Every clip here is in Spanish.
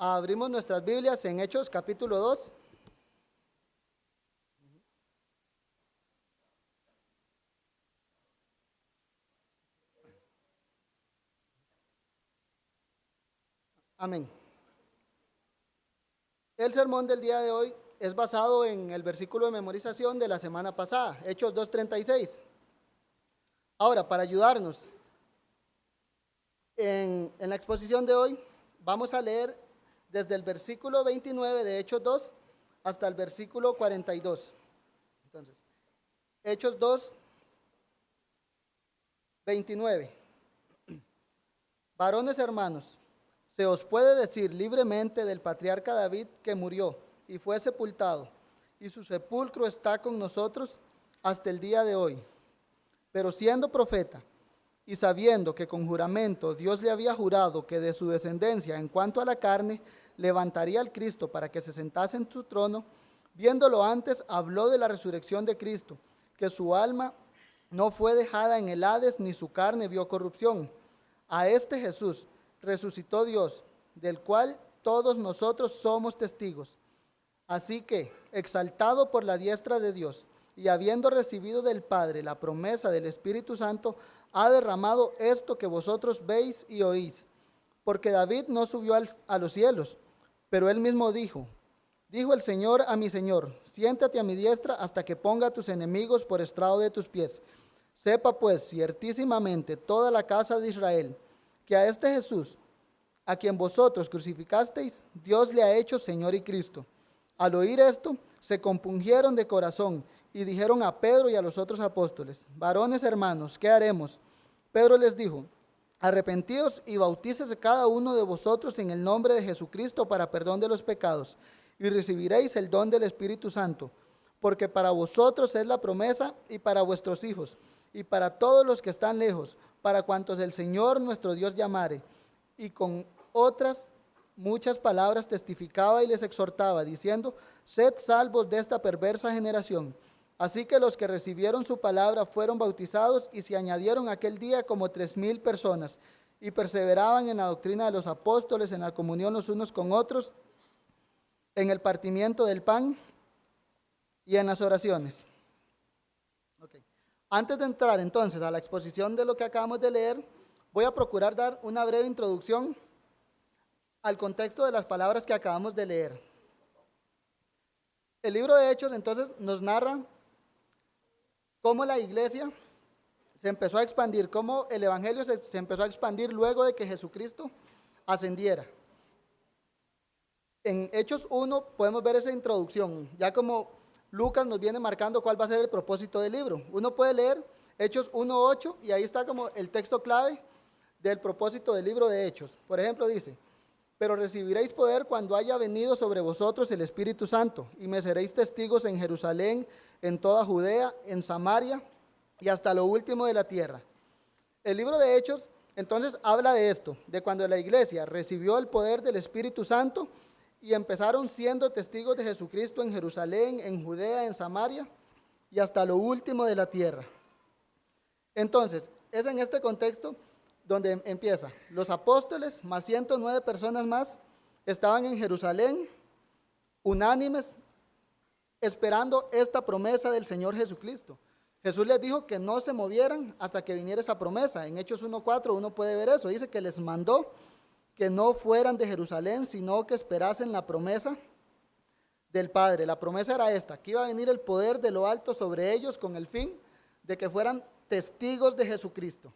Abrimos nuestras Biblias en Hechos capítulo 2. Amén. El sermón del día de hoy es basado en el versículo de memorización de la semana pasada, Hechos 2:36. Ahora, para ayudarnos en la exposición de hoy, vamos a leer desde el versículo 29 de Hechos 2 hasta el versículo 42. Entonces, Hechos 2, 29. Varones hermanos, se os puede decir libremente del patriarca David que murió y fue sepultado, y su sepulcro está con nosotros hasta el día de hoy. Pero siendo profeta, y sabiendo que con juramento Dios le había jurado que de su descendencia en cuanto a la carne levantaría al Cristo para que se sentase en su trono, viéndolo antes habló de la resurrección de Cristo, que su alma no fue dejada en el Hades ni su carne vio corrupción. A este Jesús resucitó Dios, del cual todos nosotros somos testigos. Así que, exaltado por la diestra de Dios y habiendo recibido del Padre la promesa del Espíritu Santo, ha derramado esto que vosotros veis y oís. Porque David no subió a los cielos, pero él mismo dijo el Señor a mi Señor, siéntate a mi diestra hasta que ponga a tus enemigos por estrado de tus pies. Sepa pues ciertísimamente toda la casa de Israel, que a este Jesús, a quien vosotros crucificasteis, Dios le ha hecho Señor y Cristo. Al oír esto, se compungieron de corazón y dijeron a Pedro y a los otros apóstoles: varones hermanos, ¿qué haremos? Pedro les dijo: arrepentíos y bautícese cada uno de vosotros en el nombre de Jesucristo para perdón de los pecados, y recibiréis el don del Espíritu Santo, porque para vosotros es la promesa, y para vuestros hijos, y para todos los que están lejos, para cuantos el Señor nuestro Dios llamare. Y con otras muchas palabras testificaba y les exhortaba, diciendo: sed salvos de esta perversa generación. Así que los que recibieron su palabra fueron bautizados, y se añadieron aquel día como 3,000 personas, y perseveraban en la doctrina de los apóstoles, en la comunión los unos con otros, en el partimiento del pan y en las oraciones. Okay. Antes de entrar entonces a la exposición de lo que acabamos de leer, voy a procurar dar una breve introducción al contexto de las palabras que acabamos de leer. El libro de Hechos entonces nos narra cómo la iglesia se empezó a expandir, cómo el evangelio se empezó a expandir luego de que Jesucristo ascendiera. En Hechos 1 podemos ver esa introducción, ya como Lucas nos viene marcando cuál va a ser el propósito del libro. Uno puede leer Hechos 1:8 y ahí está como el texto clave del propósito del libro de Hechos. Por ejemplo, dice: pero recibiréis poder cuando haya venido sobre vosotros el Espíritu Santo, y me seréis testigos en Jerusalén, en toda Judea, en Samaria y hasta lo último de la tierra. El libro de Hechos entonces habla de esto, de cuando la iglesia recibió el poder del Espíritu Santo y empezaron siendo testigos de Jesucristo en Jerusalén, en Judea, en Samaria y hasta lo último de la tierra. Entonces, es en este contexto donde empieza. Los apóstoles, más 109 personas más, estaban en Jerusalén, unánimes, esperando esta promesa del Señor Jesucristo. Jesús les dijo que no se movieran hasta que viniera esa promesa. En Hechos 1:4 uno puede ver eso. Dice que les mandó que no fueran de Jerusalén, sino que esperasen la promesa del Padre. La promesa era esta, que iba a venir el poder de lo alto sobre ellos con el fin de que fueran testigos de Jesucristo.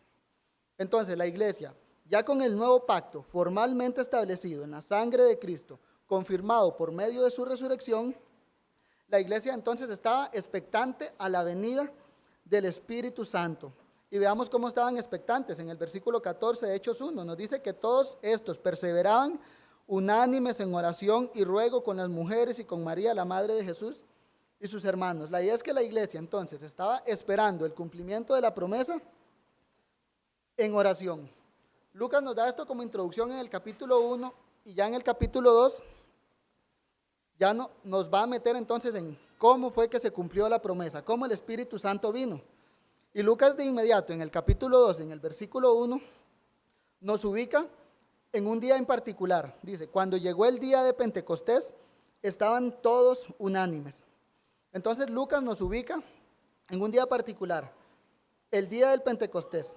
Entonces la iglesia, ya con el nuevo pacto formalmente establecido en la sangre de Cristo, confirmado por medio de su resurrección, la iglesia entonces estaba expectante a la venida del Espíritu Santo. Y veamos cómo estaban expectantes. En el versículo 14 de Hechos 1 nos dice que todos estos perseveraban unánimes en oración y ruego con las mujeres y con María, la madre de Jesús, y sus hermanos. La idea es que la iglesia entonces estaba esperando el cumplimiento de la promesa en oración. Lucas nos da esto como introducción en el capítulo 1, y ya en el capítulo 2 ya nos va a meter entonces en cómo fue que se cumplió la promesa, cómo el Espíritu Santo vino. Y Lucas de inmediato en el capítulo 2, en el versículo 1, nos ubica en un día en particular. Dice, cuando llegó el día de Pentecostés, estaban todos unánimes. Entonces Lucas nos ubica en un día particular, el día del Pentecostés.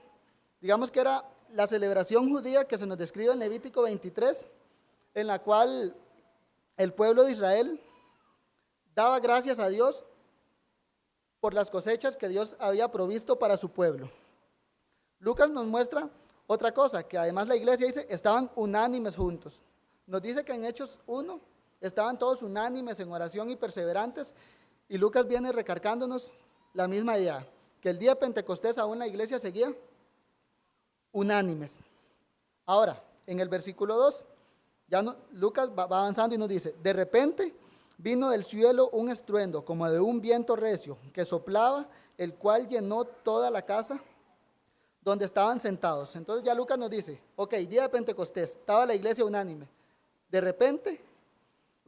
Digamos que era la celebración judía que se nos describe en Levítico 23, en la cual el pueblo de Israel daba gracias a Dios por las cosechas que Dios había provisto para su pueblo. Lucas nos muestra otra cosa, que además la iglesia dice, estaban unánimes juntos. Nos dice que en Hechos 1 estaban todos unánimes en oración y perseverantes, y Lucas viene recargándonos la misma idea, que el día de Pentecostés aún la iglesia seguía unánimes. Ahora, en el versículo 2, Lucas va avanzando y nos dice, de repente vino del cielo un estruendo como de un viento recio que soplaba, el cual llenó toda la casa donde estaban sentados. Entonces ya Lucas nos dice, ok, día de Pentecostés, estaba la iglesia unánime. De repente,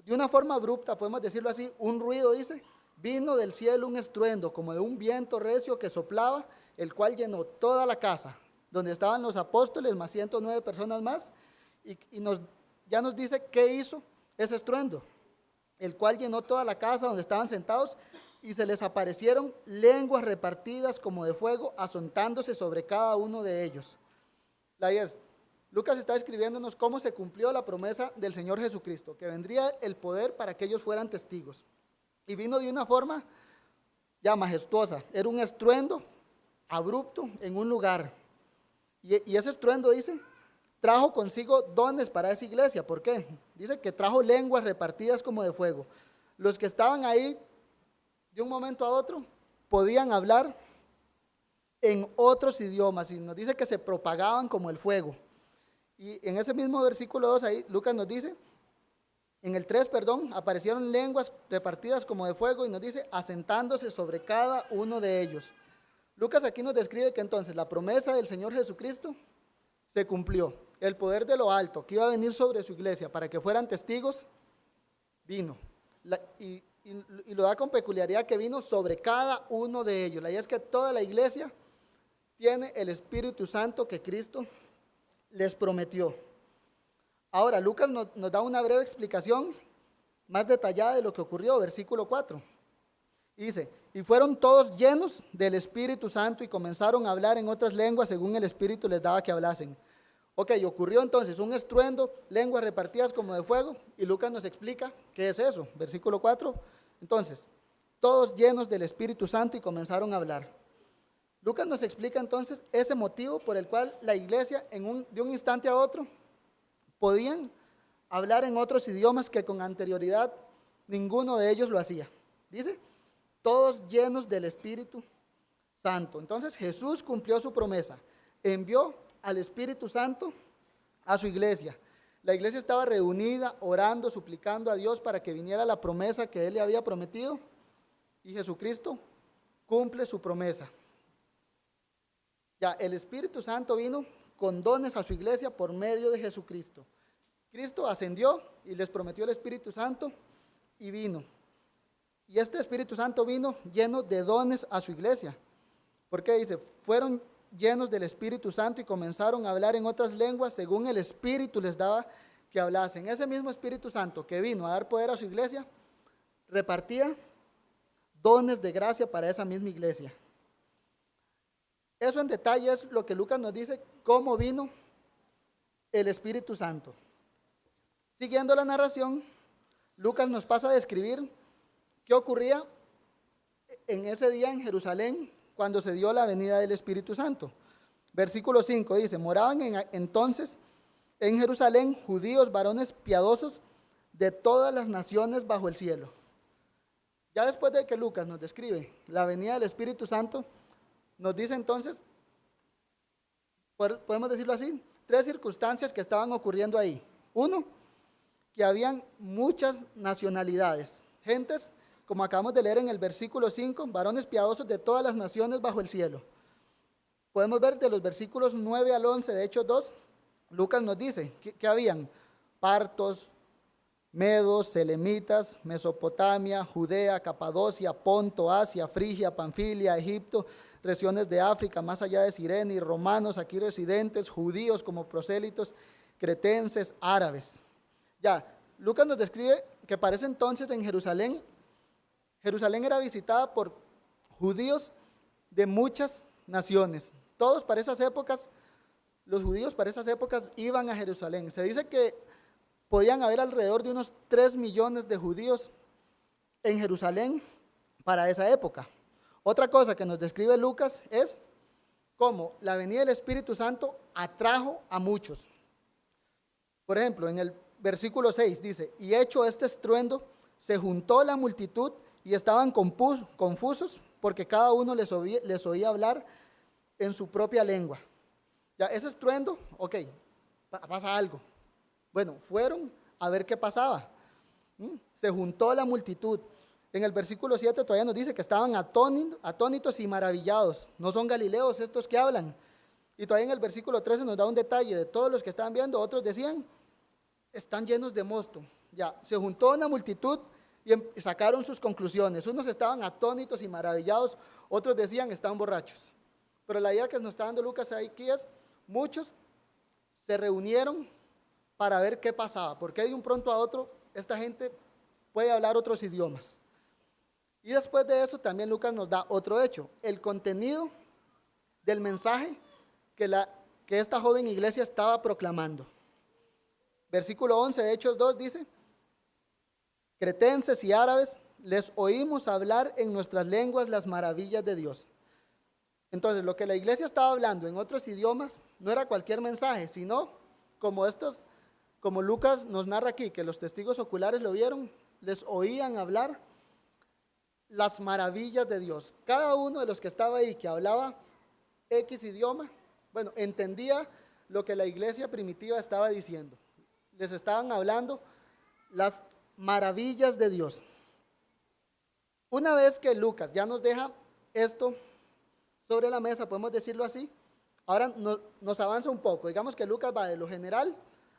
de una forma abrupta, podemos decirlo así, un ruido dice, vino del cielo un estruendo como de un viento recio que soplaba, el cual llenó toda la casa donde estaban los apóstoles, más 109 personas más, y ya nos dice qué hizo ese estruendo, el cual llenó toda la casa donde estaban sentados, y se les aparecieron lenguas repartidas como de fuego, asentándose sobre cada uno de ellos. La idea es, Lucas está escribiéndonos cómo se cumplió la promesa del Señor Jesucristo, que vendría el poder para que ellos fueran testigos. Y vino de una forma ya majestuosa, era un estruendo abrupto en un lugar. Y ese estruendo, dice, trajo consigo dones para esa iglesia. ¿Por qué? Dice que trajo lenguas repartidas como de fuego. Los que estaban ahí, de un momento a otro, podían hablar en otros idiomas, y nos dice que se propagaban como el fuego. Y en ese mismo versículo 2, ahí Lucas nos dice, en el 3, perdón, aparecieron lenguas repartidas como de fuego, y nos dice, asentándose sobre cada uno de ellos. Lucas aquí nos describe que entonces la promesa del Señor Jesucristo se cumplió. El poder de lo alto que iba a venir sobre su iglesia para que fueran testigos, vino. Y lo da con peculiaridad que vino sobre cada uno de ellos. La idea es que toda la iglesia tiene el Espíritu Santo que Cristo les prometió. Ahora, Lucas nos da una breve explicación más detallada de lo que ocurrió, versículo 4. Y dice, y fueron todos llenos del Espíritu Santo y comenzaron a hablar en otras lenguas según el Espíritu les daba que hablasen. Ok, ocurrió entonces un estruendo, lenguas repartidas como de fuego, y Lucas nos explica qué es eso, versículo 4. Entonces, todos llenos del Espíritu Santo y comenzaron a hablar. Lucas nos explica entonces ese motivo por el cual la iglesia de un instante a otro podían hablar en otros idiomas que con anterioridad ninguno de ellos lo hacía. Dice, todos llenos del Espíritu Santo. Entonces Jesús cumplió su promesa, envió al Espíritu Santo a su iglesia. La iglesia estaba reunida, orando, suplicando a Dios para que viniera la promesa que Él le había prometido, y Jesucristo cumple su promesa. Ya, el Espíritu Santo vino con dones a su iglesia por medio de Jesucristo. Cristo ascendió y les prometió el Espíritu Santo y vino. Y este Espíritu Santo vino lleno de dones a su iglesia. Porque dice, fueron llenos del Espíritu Santo y comenzaron a hablar en otras lenguas según el Espíritu les daba que hablasen. Ese mismo Espíritu Santo que vino a dar poder a su iglesia, repartía dones de gracia para esa misma iglesia. Eso en detalle es lo que Lucas nos dice, cómo vino el Espíritu Santo. Siguiendo la narración, Lucas nos pasa a describir qué ocurría en ese día en Jerusalén cuando se dio la venida del Espíritu Santo. Versículo 5 dice, moraban entonces en Jerusalén judíos, varones piadosos de todas las naciones bajo el cielo. Ya después de que Lucas nos describe la venida del Espíritu Santo, nos dice entonces, podemos decirlo así, 3 circunstancias que estaban ocurriendo ahí. 1, que habían muchas nacionalidades, gentes, como acabamos de leer en el versículo 5, varones piadosos de todas las naciones bajo el cielo. Podemos ver de los versículos 9 al 11 de Hechos 2, Lucas nos dice que habían partos, medos, selemitas, Mesopotamia, Judea, Capadocia, Ponto, Asia, Frigia, Panfilia, Egipto, regiones de África, más allá de Cirene, y romanos aquí residentes, judíos como prosélitos, cretenses, árabes. Ya, Lucas nos describe que para ese entonces en Jerusalén era visitada por judíos de muchas naciones. Todos para esas épocas, los judíos para esas épocas iban a Jerusalén. Se dice que podían haber alrededor de unos 3 millones de judíos en Jerusalén para esa época. Otra cosa que nos describe Lucas es cómo la venida del Espíritu Santo atrajo a muchos. Por ejemplo, en el versículo 6 dice, y hecho este estruendo, se juntó la multitud y estaban confusos porque cada uno les oía hablar en su propia lengua. Ya, ese estruendo, ok, pasa algo. Bueno, fueron a ver qué pasaba. Se juntó la multitud. En el versículo 7 todavía nos dice que estaban atónitos y maravillados. No son galileos estos que hablan. Y todavía en el versículo 13 nos da un detalle de todos los que estaban viendo. Otros decían, están llenos de mosto. Ya, se juntó una multitud y sacaron sus conclusiones. Unos estaban atónitos y maravillados, otros decían, están borrachos. Pero la idea que nos está dando Lucas aquí es, muchos se reunieron para ver qué pasaba, porque de un pronto a otro esta gente puede hablar otros idiomas. Y después de eso también Lucas nos da otro hecho, el contenido del mensaje que esta joven iglesia estaba proclamando. Versículo 11 de Hechos 2 dice, cretenses y árabes, les oímos hablar en nuestras lenguas las maravillas de Dios. Entonces, lo que la iglesia estaba hablando en otros idiomas no era cualquier mensaje, sino como Lucas nos narra aquí, que los testigos oculares lo vieron, les oían hablar las maravillas de Dios. Cada uno de los que estaba ahí, que hablaba X idioma, bueno, entendía lo que la iglesia primitiva estaba diciendo. Les estaban hablando las maravillas de Dios. Una vez que Lucas ya nos deja esto sobre la mesa, podemos decirlo así, ahora nos avanza un poco. Digamos que Lucas va de lo general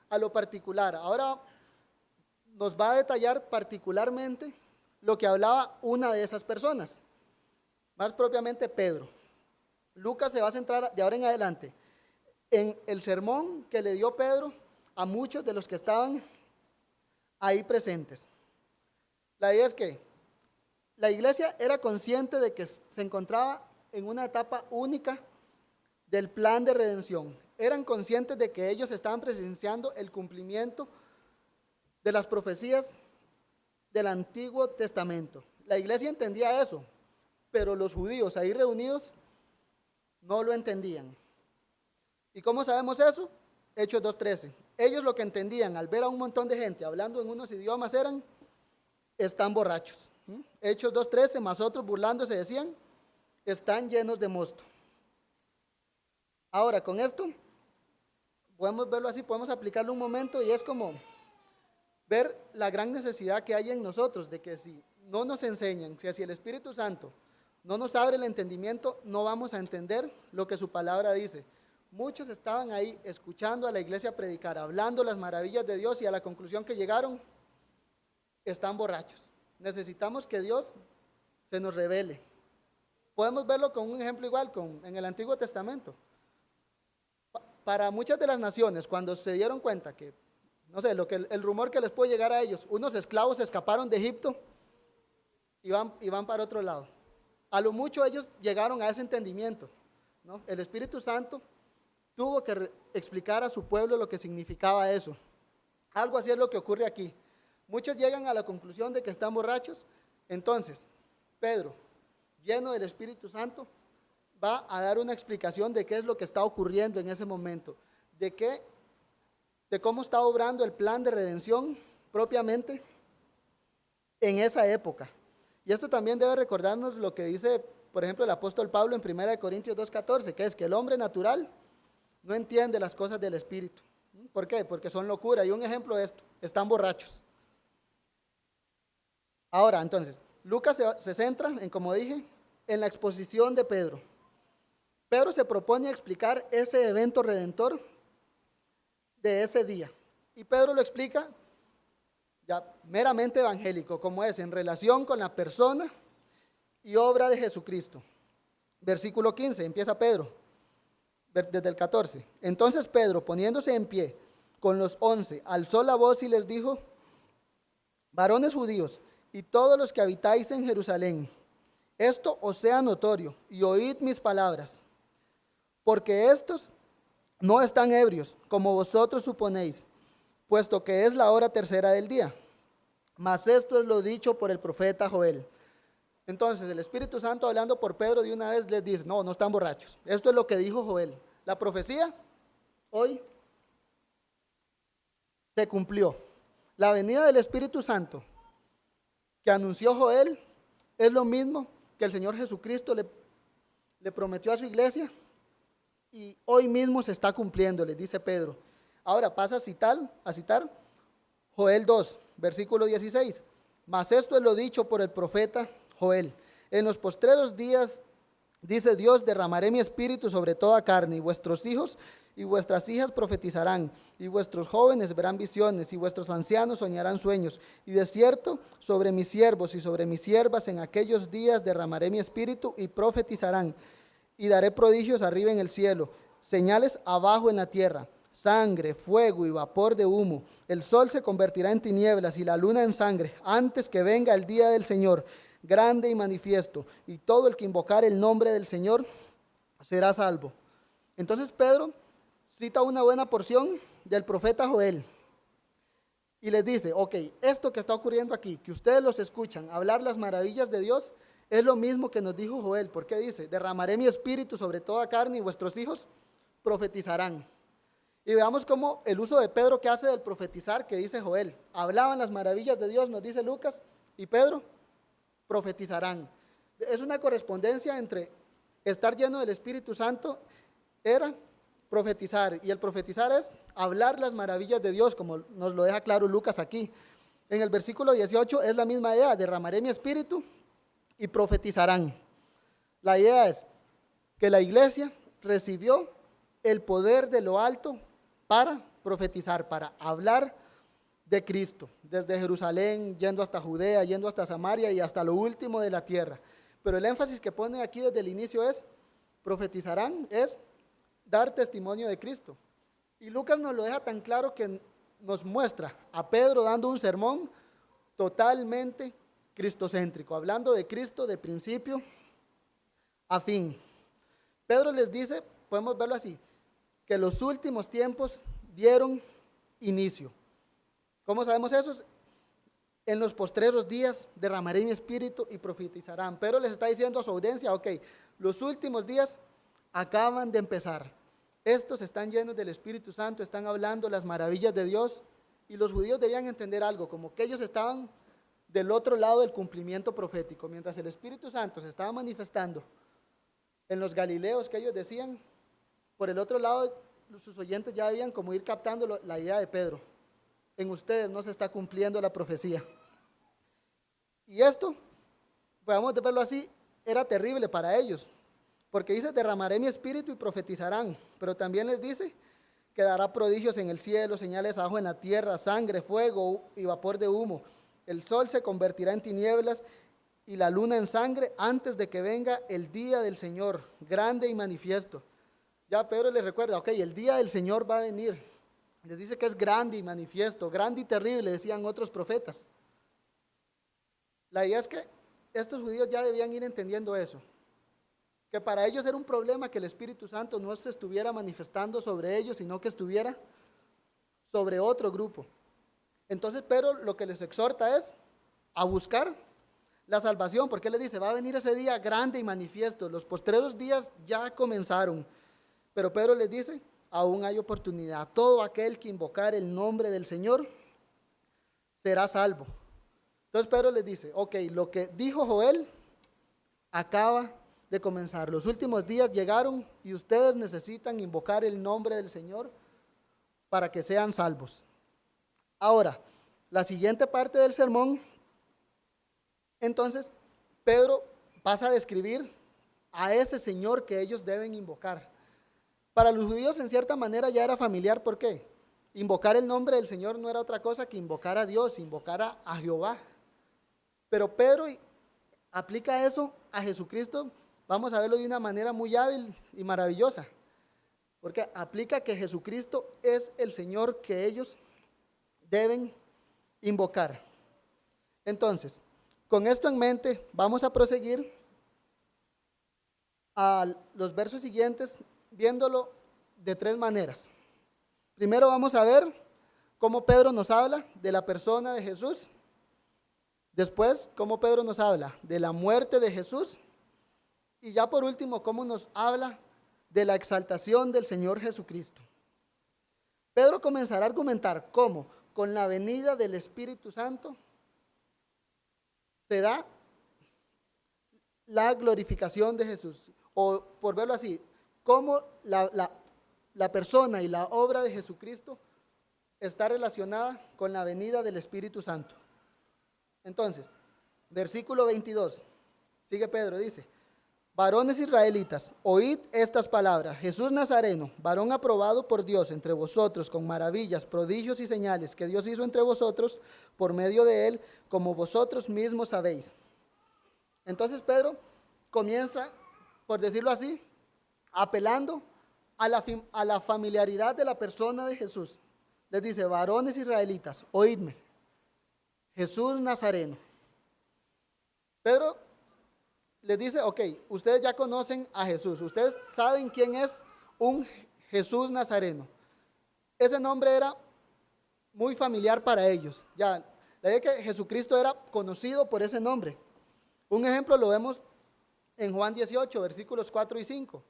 a lo particular. Ahora nos va a detallar particularmente lo que hablaba una de esas personas, más propiamente Pedro. Lucas se va a centrar de ahora en adelante en el sermón que le dio Pedro a muchos de los que estaban ahí presentes. La idea es que la iglesia era consciente de que se encontraba en una etapa única del plan de redención. Eran conscientes de que ellos estaban presenciando el cumplimiento de las profecías del Antiguo Testamento. La iglesia entendía eso, pero los judíos ahí reunidos no lo entendían. ¿Y cómo sabemos eso? Hechos 2:13. Ellos lo que entendían al ver a un montón de gente hablando en unos idiomas eran, están borrachos. Hechos 2:13, más otros burlándose decían, están llenos de mosto. Ahora, con esto, podemos verlo así, podemos aplicarlo un momento y es como ver la gran necesidad que hay en nosotros de que si no nos enseñan, si el Espíritu Santo no nos abre el entendimiento, no vamos a entender lo que su palabra dice. Muchos estaban ahí escuchando a la iglesia predicar, hablando las maravillas de Dios y a la conclusión que llegaron, están borrachos. Necesitamos que Dios se nos revele. Podemos verlo con un ejemplo igual en el Antiguo Testamento. Para muchas de las naciones, cuando se dieron cuenta que, no sé, el rumor que les puede llegar a ellos, unos esclavos escaparon de Egipto y van para otro lado. A lo mucho ellos llegaron a ese entendimiento, ¿no? El Espíritu Santo tuvo que explicar a su pueblo lo que significaba eso. Algo así es lo que ocurre aquí. Muchos llegan a la conclusión de que están borrachos. Entonces, Pedro, lleno del Espíritu Santo, va a dar una explicación de qué es lo que está ocurriendo en ese momento, de cómo está obrando el plan de redención propiamente en esa época. Y esto también debe recordarnos lo que dice, por ejemplo, el apóstol Pablo en 1 Corintios 2:14, que es que el hombre natural no entiende las cosas del Espíritu. ¿Por qué? Porque son locura. Y un ejemplo de esto, están borrachos. Ahora, entonces, Lucas se centra en, como dije, en la exposición de Pedro. Pedro se propone explicar ese evento redentor de ese día. Y Pedro lo explica ya meramente evangélico, como es en relación con la persona y obra de Jesucristo. Versículo 15, empieza Pedro, desde el 14. Entonces Pedro, poniéndose en pie, con los 11, alzó la voz y les dijo: varones judíos y todos los que habitáis en Jerusalén, esto os sea notorio y oíd mis palabras, porque estos no están ebrios, como vosotros suponéis, puesto que es la hora tercera del día. Mas esto es lo dicho por el profeta Joel. Entonces el Espíritu Santo, hablando por Pedro, de una vez les dice: no, no están borrachos. Esto es lo que dijo Joel. La profecía hoy se cumplió. La venida del Espíritu Santo que anunció Joel es lo mismo que el Señor Jesucristo le prometió a su iglesia, y hoy mismo se está cumpliendo, les dice Pedro. Ahora pasa a citar Joel 2, versículo 16. Mas esto es lo dicho por el profeta Joel: en los postreros días, dice Dios, derramaré mi espíritu sobre toda carne, y vuestros hijos y vuestras hijas profetizarán, y vuestros jóvenes verán visiones, y vuestros ancianos soñarán sueños. Y de cierto, sobre mis siervos y sobre mis siervas en aquellos días derramaré mi espíritu, y profetizarán. Y daré prodigios arriba en el cielo, señales abajo en la tierra: sangre, fuego y vapor de humo. El sol se convertirá en tinieblas y la luna en sangre, antes que venga el día del Señor, grande y manifiesto, y todo el que invocar el nombre del Señor será salvo. Entonces Pedro cita una buena porción del profeta Joel y les dice: ok, esto que está ocurriendo aquí, que ustedes los escuchan hablar las maravillas de Dios, es lo mismo que nos dijo Joel, porque dice: derramaré mi espíritu sobre toda carne y vuestros hijos profetizarán. Y veamos cómo el uso de Pedro que hace del profetizar, que dice Joel: hablaban las maravillas de Dios, nos dice Lucas, y Pedro: profetizarán. Es una correspondencia entre estar lleno del Espíritu Santo, era profetizar, y el profetizar es hablar las maravillas de Dios, como nos lo deja claro Lucas aquí. En el versículo 18 es la misma idea: derramaré mi espíritu y profetizarán. La idea es que la iglesia recibió el poder de lo alto para profetizar, para hablar de Cristo, desde Jerusalén, yendo hasta Judea, yendo hasta Samaria y hasta lo último de la tierra. Pero el énfasis que pone aquí desde el inicio es: profetizarán, es dar testimonio de Cristo. Y Lucas nos lo deja tan claro que nos muestra a Pedro dando un sermón totalmente cristocéntrico, hablando de Cristo de principio a fin. Pedro les dice, podemos verlo así, que los últimos tiempos dieron inicio. ¿Cómo sabemos eso? En los postreros días derramaré mi espíritu y profetizarán. Pedro les está diciendo a su audiencia: ok, los últimos días acaban de empezar. Estos están llenos del Espíritu Santo, están hablando las maravillas de Dios, y los judíos debían entender algo, como que ellos estaban del otro lado del cumplimiento profético. Mientras el Espíritu Santo se estaba manifestando en los galileos que ellos decían, por el otro lado sus oyentes ya debían como ir captando la idea de Pedro: en ustedes no se está cumpliendo la profecía. Y esto, podemos verlo así, era terrible para ellos, porque dice: derramaré mi espíritu y profetizarán, pero también les dice que dará prodigios en el cielo, señales abajo en la tierra, sangre, fuego y vapor de humo. El sol se convertirá en tinieblas y la luna en sangre, antes de que venga el día del Señor, grande y manifiesto. Ya Pedro les recuerda: ok, el día del Señor va a venir. Les dice que es grande y manifiesto, grande y terrible, decían otros profetas. La idea es que estos judíos ya debían ir entendiendo eso, que para ellos era un problema que el Espíritu Santo no se estuviera manifestando sobre ellos, sino que estuviera sobre otro grupo. Entonces Pedro lo que les exhorta es a buscar la salvación, porque él les dice: va a venir ese día grande y manifiesto, los postreros días ya comenzaron. Pero Pedro les dice: aún hay oportunidad, todo aquel que invocar el nombre del Señor será salvo. Entonces Pedro les dice: ok, lo que dijo Joel acaba de comenzar, los últimos días llegaron y ustedes necesitan invocar el nombre del Señor para que sean salvos. Ahora, la siguiente parte del sermón, entonces Pedro pasa a describir a ese Señor que ellos deben invocar. Para los judíos en cierta manera ya era familiar. ¿Por qué? Invocar el nombre del Señor no era otra cosa que invocar a Dios, invocar a Jehová. Pero Pedro aplica eso a Jesucristo, vamos a verlo de una manera muy hábil y maravillosa. porque aplica que Jesucristo es el Señor que ellos deben invocar. Entonces, con esto en mente, vamos a proseguir a los versos siguientes, viéndolo de tres maneras. Primero vamos a ver cómo Pedro nos habla de la persona de Jesús. Después, cómo Pedro nos habla de la muerte de Jesús. Y ya por último, cómo nos habla de la exaltación del Señor Jesucristo. Pedro comenzará a argumentar cómo con la venida del Espíritu Santo se da la glorificación de Jesús. O por verlo así, cómo la persona y la obra de Jesucristo está relacionada con la venida del Espíritu Santo. Entonces, versículo 22, sigue Pedro, dice: varones israelitas, oíd estas palabras. Jesús Nazareno, varón aprobado por Dios entre vosotros con maravillas, prodigios y señales que Dios hizo entre vosotros por medio de él, como vosotros mismos sabéis. Entonces Pedro comienza, por decirlo así, apelando a la familiaridad de la persona de Jesús. Les dice: varones israelitas, oídme. Jesús Nazareno. Pedro les dice: ok, ustedes ya conocen a Jesús, ustedes saben quién es un Jesús Nazareno. Ese nombre era muy familiar para ellos. Ya, la idea que Jesucristo era conocido por ese nombre. Un ejemplo lo vemos en Juan 18, versículos 4 y 5,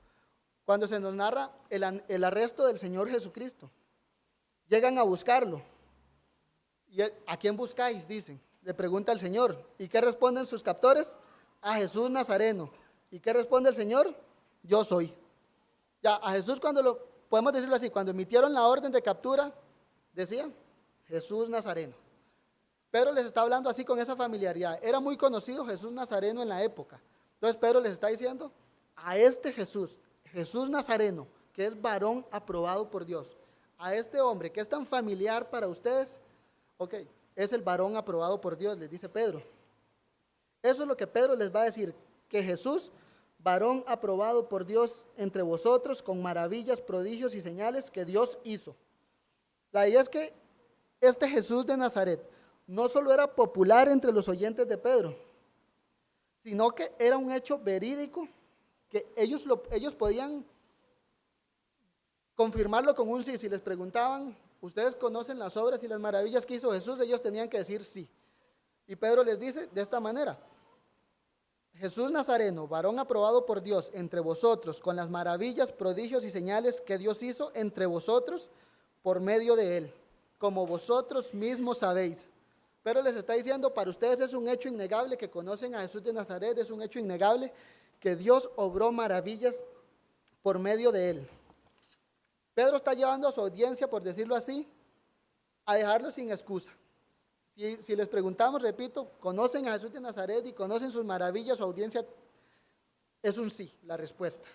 cuando se nos narra el arresto del Señor Jesucristo. Llegan a buscarlo. ¿Y a quién buscáis?, dicen. Le pregunta el Señor. ¿Y qué responden sus captores? A Jesús Nazareno. ¿Y qué responde el Señor? Yo soy. Ya, a Jesús, podemos decirlo así, cuando emitieron la orden de captura, decían Jesús Nazareno. Pedro les está hablando así con esa familiaridad. Era muy conocido Jesús Nazareno en la época. Entonces Pedro les está diciendo a este Jesús, Jesús Nazareno, que es varón aprobado por Dios, a este hombre que es tan familiar para ustedes, ok, es el varón aprobado por Dios, les dice Pedro. Eso es lo que Pedro les va a decir, que Jesús, varón aprobado por Dios entre vosotros con maravillas, prodigios y señales que Dios hizo. La idea es que este Jesús de Nazaret no solo era popular entre los oyentes de Pedro, sino que era un hecho verídico, que ellos podían confirmarlo con un sí. Si les preguntaban: ¿ustedes conocen las obras y las maravillas que hizo Jesús?, ellos tenían que decir sí. Y Pedro les dice de esta manera: Jesús Nazareno, varón aprobado por Dios entre vosotros con las maravillas, prodigios y señales que Dios hizo entre vosotros por medio de él, como vosotros mismos sabéis. Pero les está diciendo: para ustedes es un hecho innegable que conocen a Jesús de Nazaret, es un hecho innegable que Dios obró maravillas por medio de él. Pedro está llevando a su audiencia, por decirlo así, a dejarlo sin excusa. Si les preguntamos, repito, ¿conocen a Jesús de Nazaret y conocen sus maravillas? Su audiencia es un sí, la respuesta.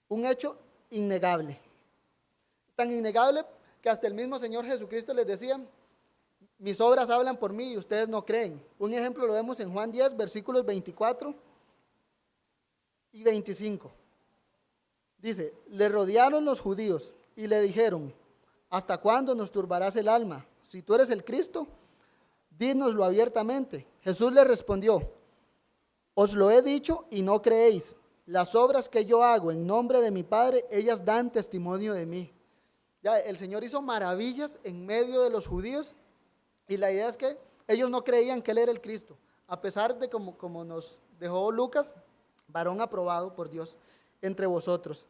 Un hecho innegable. Tan innegable que hasta el mismo Señor Jesucristo les decía: mis obras hablan por mí y ustedes no creen. Un ejemplo lo vemos en Juan 10, versículos 24 y 25. Dice: le rodearon los judíos y le dijeron: ¿hasta cuándo nos turbarás el alma? Si tú eres el Cristo, dínoslo abiertamente. Jesús le respondió: os lo he dicho y no creéis. Las obras que yo hago en nombre de mi Padre, ellas dan testimonio de mí. Ya, el Señor hizo maravillas en medio de los judíos, y la idea es que ellos no creían que Él era el Cristo, a pesar de como nos dejó Lucas, varón aprobado por Dios entre vosotros.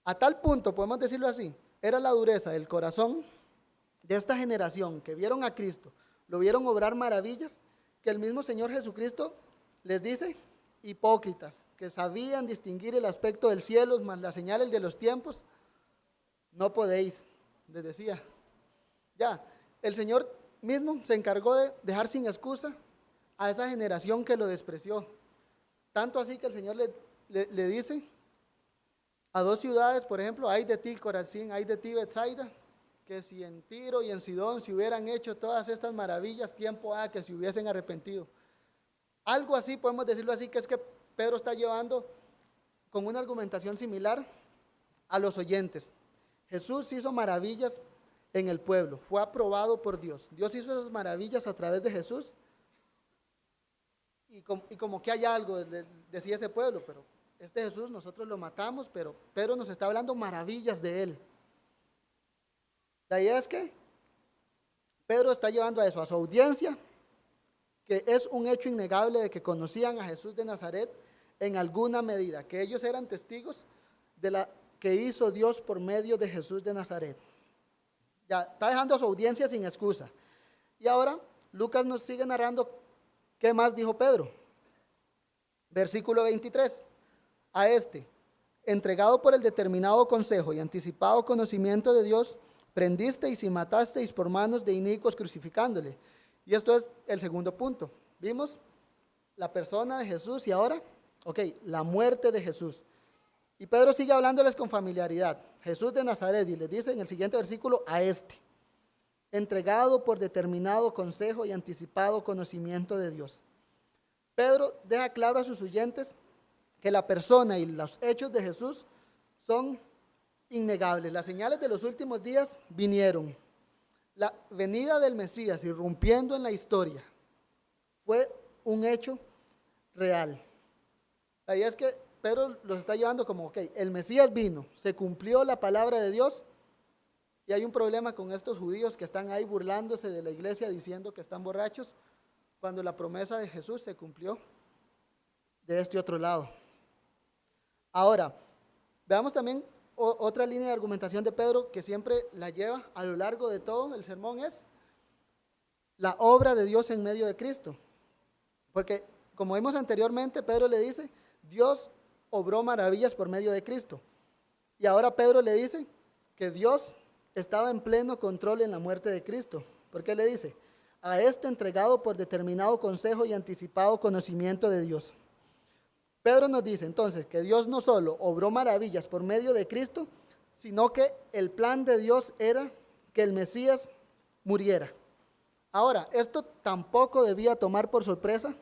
A tal punto, podemos decirlo así, era la dureza del corazón de esta generación que vieron a Cristo, lo vieron obrar maravillas, que el mismo Señor Jesucristo les dice: hipócritas, que sabían distinguir el aspecto del cielo, más las señales de los tiempos, no podéis, les decía. Ya, el Señor mismo se encargó de dejar sin excusa a esa generación que lo despreció. Tanto así que el Señor le dice a dos ciudades, por ejemplo: ay de ti, Corazín, ay de ti, Betsaida, que si en Tiro y en Sidón se hubieran hecho todas estas maravillas, tiempo ha que se hubiesen arrepentido. Algo así, podemos decirlo así, que es que Pedro está llevando con una argumentación similar a los oyentes. Jesús hizo maravillas en el pueblo, fue aprobado por Dios. Dios hizo esas maravillas a través de Jesús. Y como que hay algo, decía ese pueblo, pero este Jesús nosotros lo matamos, pero Pedro nos está hablando maravillas de él. La idea es que Pedro está llevando a eso, a su audiencia, que es un hecho innegable de que conocían a Jesús de Nazaret en alguna medida, que ellos eran testigos de la que hizo Dios por medio de Jesús de Nazaret. Ya está dejando a su audiencia sin excusa. Y ahora Lucas nos sigue narrando qué más dijo Pedro. Versículo 23. A este, entregado por el determinado consejo y anticipado conocimiento de Dios, prendisteis y matasteis por manos de inicuos crucificándole. Y esto es el segundo punto. Vimos la persona de Jesús y ahora, la muerte de Jesús. Y Pedro sigue hablándoles con familiaridad. Jesús de Nazaret, y les dice en el siguiente versículo, a este, entregado por determinado consejo y anticipado conocimiento de Dios. Pedro deja claro a sus oyentes que la persona y los hechos de Jesús son innegables. Las señales de los últimos días vinieron. La venida del Mesías irrumpiendo en la historia fue un hecho real. La idea es que Pedro los está llevando como, el Mesías vino, se cumplió la palabra de Dios, y hay un problema con estos judíos que están ahí burlándose de la iglesia diciendo que están borrachos, cuando la promesa de Jesús se cumplió de este otro lado. Ahora, veamos también otra línea de argumentación de Pedro que siempre la lleva a lo largo de todo el sermón, es la obra de Dios en medio de Cristo. Porque, como vimos anteriormente, Pedro le dice, Dios obró maravillas por medio de Cristo. Y ahora Pedro le dice que Dios estaba en pleno control en la muerte de Cristo. ¿Por qué le dice? A este entregado por determinado consejo y anticipado conocimiento de Dios. Pedro nos dice entonces que Dios no solo obró maravillas por medio de Cristo, sino que el plan de Dios era que el Mesías muriera. Ahora, esto tampoco debía tomar por sorpresa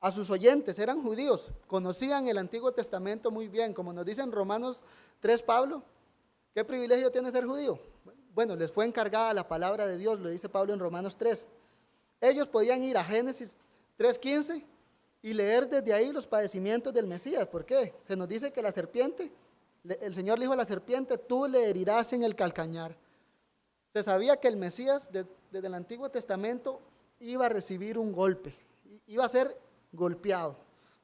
a sus oyentes. Eran judíos, conocían el Antiguo Testamento muy bien, como nos dice en Romanos 3 Pablo. ¿Qué privilegio tiene ser judío? Bueno, les fue encargada la palabra de Dios, lo dice Pablo en Romanos 3. Ellos podían ir a Génesis 3:15 y leer desde ahí los padecimientos del Mesías. ¿Por qué? Se nos dice que la serpiente, el Señor le dijo a la serpiente, tú le herirás en el calcañar. Se sabía que el Mesías desde el Antiguo Testamento iba a recibir un golpe, iba a ser golpeado.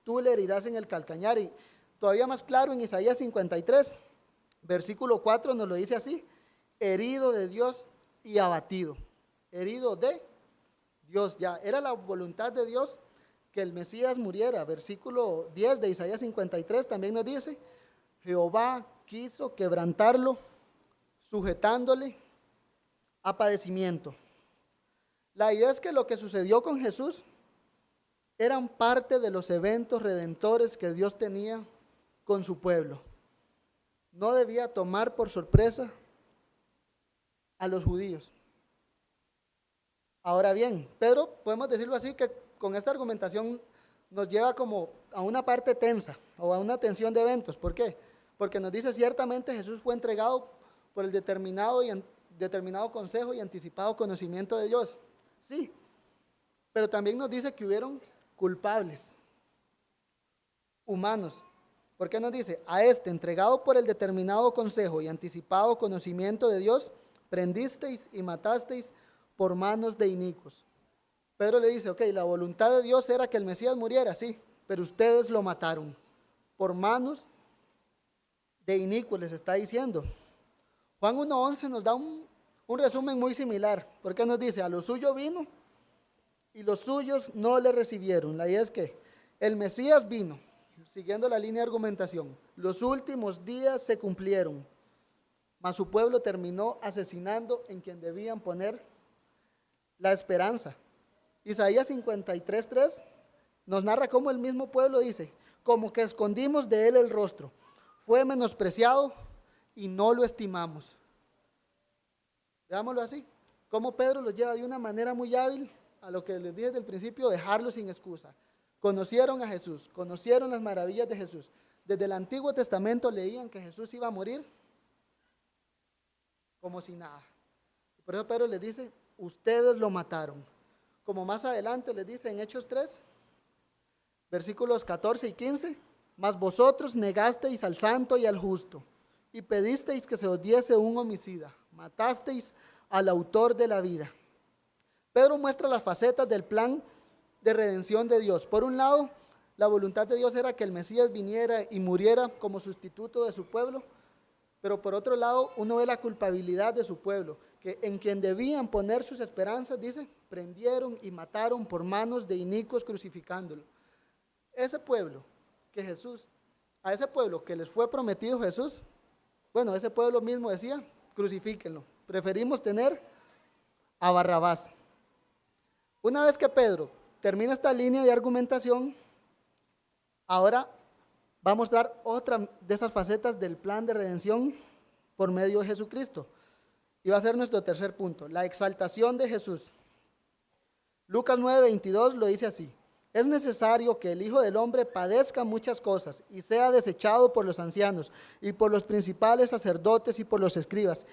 Tú le herirás en el calcañar. Y todavía más claro en Isaías 53, versículo 4 nos lo dice así, herido de Dios y abatido. Herido de Dios, ya era la voluntad de Dios que el Mesías muriera. Versículo 10 de Isaías 53 también nos dice, Jehová quiso quebrantarlo, sujetándole a padecimiento. La idea es que lo que sucedió con Jesús eran parte de los eventos redentores que Dios tenía con su pueblo. No debía tomar por sorpresa a los judíos. Ahora bien, Pedro, podemos decirlo así, que con esta argumentación nos lleva como a una parte tensa o a una tensión de eventos. ¿Por qué? Porque nos dice ciertamente Jesús fue entregado por el determinado consejo y anticipado conocimiento de Dios. Sí, pero también nos dice que hubieron culpables, humanos. ¿Por qué nos dice? A este, entregado por el determinado consejo y anticipado conocimiento de Dios, prendisteis y matasteis por manos de inicuos. Pedro le dice, la voluntad de Dios era que el Mesías muriera, sí, pero ustedes lo mataron por manos de inicuos, les está diciendo. Juan 1:11 nos da un resumen muy similar, porque nos dice, a lo suyo vino y los suyos no le recibieron. La idea es que el Mesías vino, siguiendo la línea de argumentación, los últimos días se cumplieron, mas su pueblo terminó asesinando en quien debían poner la esperanza. Isaías 53:3 nos narra cómo el mismo pueblo dice, como que escondimos de él el rostro, fue menospreciado y no lo estimamos. Veámoslo así, cómo Pedro lo lleva de una manera muy hábil a lo que les dije desde el principio, dejarlo sin excusa. Conocieron a Jesús, conocieron las maravillas de Jesús, desde el Antiguo Testamento leían que Jesús iba a morir como si nada. Por eso Pedro les dice, ustedes lo mataron. Como más adelante les dice en Hechos 3, versículos 14 y 15, mas vosotros negasteis al santo y al justo, y pedisteis que se os diese un homicida, matasteis al autor de la vida. Pedro muestra las facetas del plan de redención de Dios. Por un lado, la voluntad de Dios era que el Mesías viniera y muriera como sustituto de su pueblo, pero por otro lado, uno ve la culpabilidad de su pueblo, que en quien debían poner sus esperanzas, dice, prendieron y mataron por manos de inicuos crucificándolo. Ese pueblo que Jesús, a ese pueblo que les fue prometido Jesús, bueno, ese pueblo mismo decía, crucifíquenlo, preferimos tener a Barrabás. Una vez que Pedro termina esta línea de argumentación, ahora va a mostrar otra de esas facetas del plan de redención por medio de Jesucristo. Y va a ser nuestro tercer punto, la exaltación de Jesús. Lucas 9:22 lo dice así: es necesario que el Hijo del Hombre padezca muchas cosas y sea desechado por los ancianos y por los principales sacerdotes y por los escribas,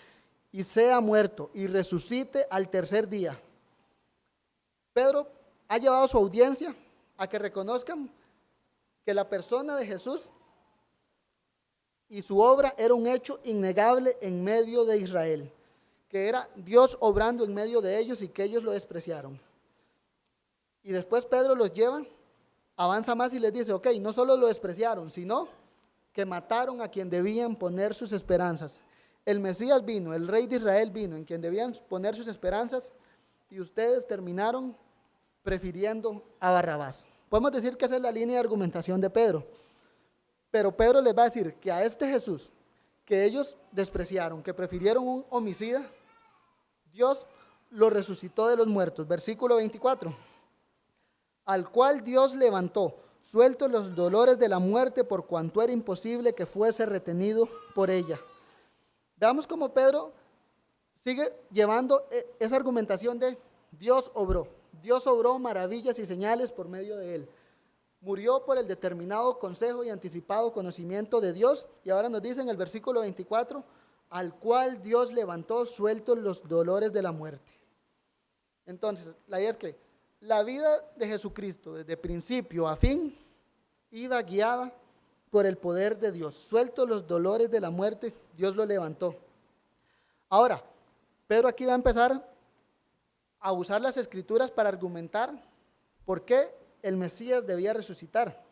y sea muerto y resucite al tercer día. Pedro ha llevado a su audiencia a que reconozcan que la persona de Jesús y su obra era un hecho innegable en medio de Israel, que era Dios obrando en medio de ellos y que ellos lo despreciaron. Y después Pedro los lleva, avanza más y les dice, ok, no solo lo despreciaron, sino que mataron a quien debían poner sus esperanzas. El Mesías vino, el Rey de Israel vino, en quien debían poner sus esperanzas, y ustedes terminaron prefiriendo a Barrabás. Podemos decir que esa es la línea de argumentación de Pedro. Pero Pedro les va a decir que a este Jesús, que ellos despreciaron, que prefirieron un homicida, Dios lo resucitó de los muertos. Versículo 24. Al cual Dios levantó, sueltos los dolores de la muerte, por cuanto era imposible que fuese retenido por ella. Veamos cómo Pedro sigue llevando esa argumentación de Dios obró. Dios obró maravillas y señales por medio de él. Murió por el determinado consejo y anticipado conocimiento de Dios. Y ahora nos dice en el versículo 24, al cual Dios levantó sueltos los dolores de la muerte. Entonces, la idea es que la vida de Jesucristo, desde principio a fin, iba guiada por el poder de Dios. Sueltos los dolores de la muerte, Dios lo levantó. Ahora, Pedro aquí va a empezar a usar las escrituras para argumentar por qué el Mesías debía resucitar.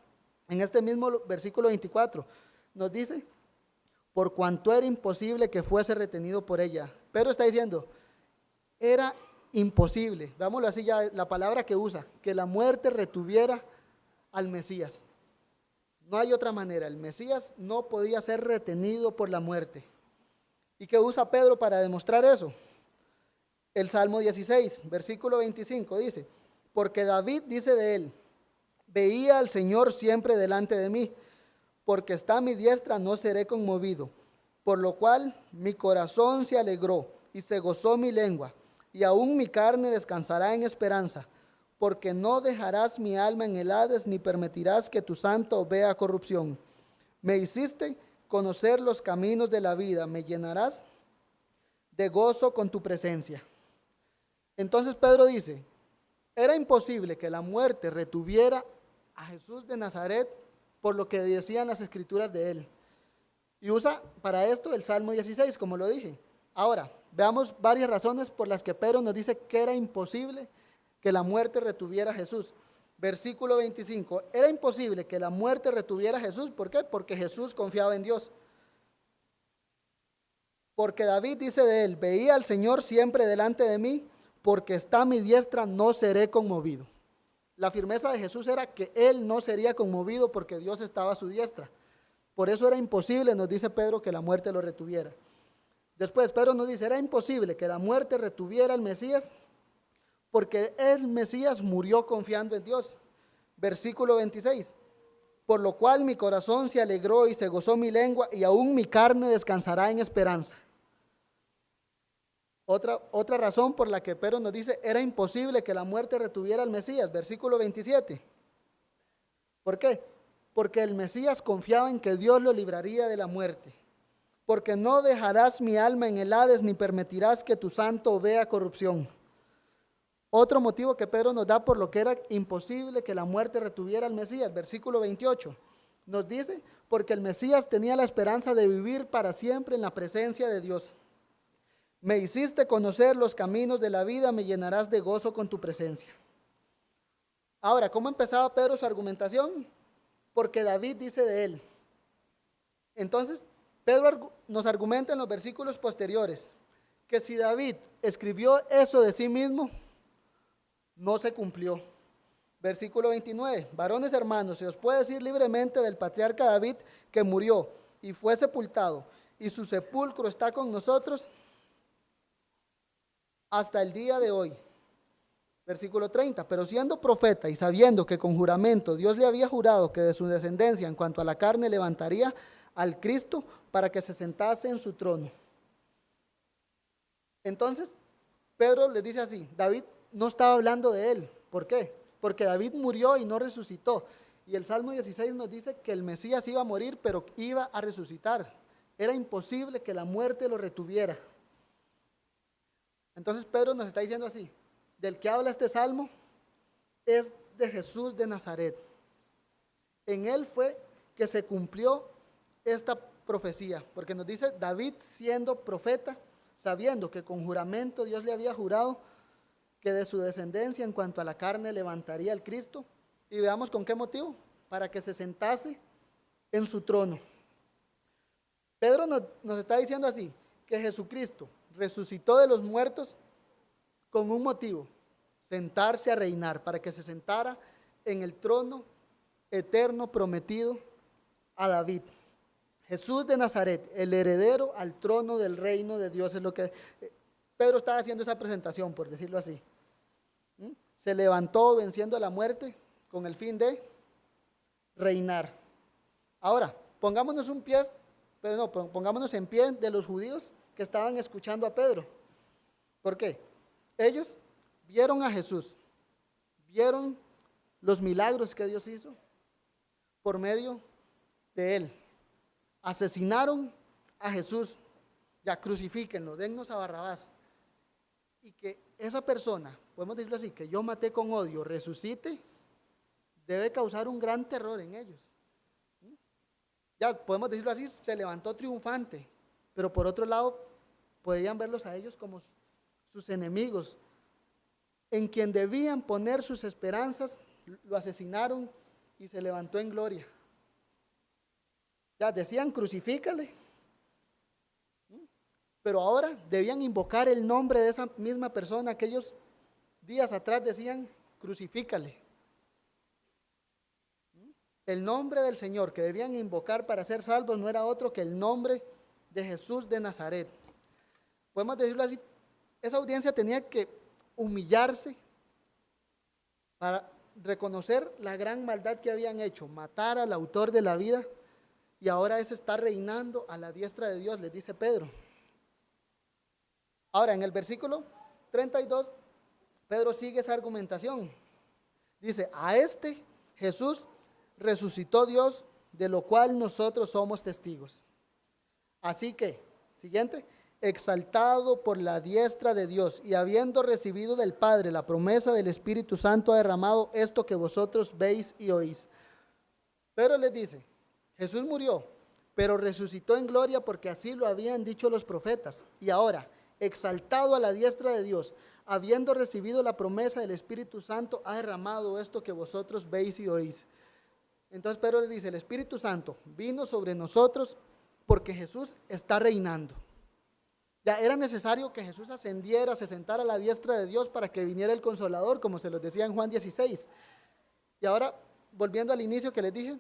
En este mismo versículo 24 nos dice, por cuanto era imposible que fuese retenido por ella. Pedro está diciendo, era imposible, veámoslo así ya, la palabra que usa, que la muerte retuviera al Mesías. No hay otra manera, el Mesías no podía ser retenido por la muerte. ¿Y qué usa Pedro para demostrar eso? El Salmo 16, versículo 25 dice, porque David dice de él, veía al Señor siempre delante de mí, porque está a mi diestra no seré conmovido, por lo cual mi corazón se alegró y se gozó mi lengua, y aún mi carne descansará en esperanza, porque no dejarás mi alma en el Hades, ni permitirás que tu santo vea corrupción. Me hiciste conocer los caminos de la vida, me llenarás de gozo con tu presencia. Entonces Pedro dice, era imposible que la muerte retuviera a Jesús de Nazaret por lo que decían las escrituras de él. Y usa para esto el Salmo 16, como lo dije. Ahora, veamos varias razones por las que Pedro nos dice que era imposible que la muerte retuviera a Jesús. Versículo 25, era imposible que la muerte retuviera a Jesús. ¿Por qué? Porque Jesús confiaba en Dios. Porque David dice de él, veía al Señor siempre delante de mí, porque está a mi diestra no seré conmovido. La firmeza de Jesús era que él no sería conmovido porque Dios estaba a su diestra. Por eso era imposible, nos dice Pedro, que la muerte lo retuviera. Después Pedro nos dice, era imposible que la muerte retuviera al Mesías porque el Mesías murió confiando en Dios. Versículo 26, por lo cual mi corazón se alegró y se gozó mi lengua y aún mi carne descansará en esperanza. Otra razón por la que Pedro nos dice, era imposible que la muerte retuviera al Mesías, versículo 27. ¿Por qué? porque el Mesías confiaba en que Dios lo libraría de la muerte. Porque no dejarás mi alma en el Hades, ni permitirás que tu santo vea corrupción. Otro motivo que Pedro nos da por lo que era imposible que la muerte retuviera al Mesías, versículo 28, nos dice, porque el Mesías tenía la esperanza de vivir para siempre en la presencia de Dios. Me hiciste conocer los caminos de la vida, me llenarás de gozo con tu presencia. Ahora, ¿cómo empezaba Pedro su argumentación? Porque David dice de él. Entonces, Pedro nos argumenta en los versículos posteriores que si David escribió eso de sí mismo, no se cumplió. Versículo 29, varones hermanos, se os puede decir libremente del patriarca David que murió y fue sepultado, y su sepulcro está con nosotros hasta el día de hoy. Versículo 30, pero siendo profeta y sabiendo que con juramento Dios le había jurado que de su descendencia en cuanto a la carne levantaría al Cristo para que se sentase en su trono. Entonces, Pedro les dice así, David no estaba hablando de él. ¿Por qué? Porque David murió y no resucitó. Y el Salmo 16 nos dice que el Mesías iba a morir, pero iba a resucitar. Era imposible que la muerte lo retuviera. Entonces Pedro nos está diciendo así, del que habla este Salmo es de Jesús de Nazaret. En él fue que se cumplió esta profecía, porque nos dice David siendo profeta, sabiendo que con juramento Dios le había jurado que de su descendencia en cuanto a la carne levantaría al Cristo, y veamos con qué motivo, para que se sentase en su trono. Pedro nos está diciendo así, que Jesucristo resucitó de los muertos con un motivo, sentarse a reinar, para que se sentara en el trono eterno prometido a David. Jesús de Nazaret, el heredero al trono del reino de Dios, es lo que Pedro estaba haciendo esa presentación, por decirlo así. Se levantó venciendo la muerte con el fin de reinar. Ahora, pongámonos en pie de los judíos que estaban escuchando a Pedro. ¿Por qué? Ellos vieron a Jesús, vieron los milagros que Dios hizo por medio de él. Asesinaron a Jesús, ya crucifíquenlo, dennos a Barrabás. Y que esa persona, podemos decirlo así, que yo maté con odio, resucite, debe causar un gran terror en ellos. Ya podemos decirlo así, se levantó triunfante, pero por otro lado, podían verlos a ellos como sus enemigos, en quien debían poner sus esperanzas, lo asesinaron y se levantó en gloria. Ya decían, crucifícale, pero ahora debían invocar el nombre de esa misma persona. Aquellos días atrás decían, crucifícale. El nombre del Señor que debían invocar para ser salvos no era otro que el nombre de Jesús de Nazaret. Podemos decirlo así, esa audiencia tenía que humillarse para reconocer la gran maldad que habían hecho, matar al autor de la vida, y ahora ese está reinando a la diestra de Dios, les dice Pedro. Ahora, en el versículo 32, Pedro sigue esa argumentación. Dice, a este Jesús resucitó Dios, de lo cual nosotros somos testigos. Así que, siguiente, exaltado por la diestra de Dios y habiendo recibido del Padre la promesa del Espíritu Santo, ha derramado esto que vosotros veis y oís. Pedro les dice, Jesús murió, pero resucitó en gloria porque así lo habían dicho los profetas. Y ahora, exaltado a la diestra de Dios, habiendo recibido la promesa del Espíritu Santo, ha derramado esto que vosotros veis y oís. Entonces Pedro le dice, el Espíritu Santo vino sobre nosotros porque Jesús está reinando. Ya era necesario que Jesús ascendiera, se sentara a la diestra de Dios para que viniera el Consolador, como se los decía en Juan 16. Y ahora, volviendo al inicio que les dije,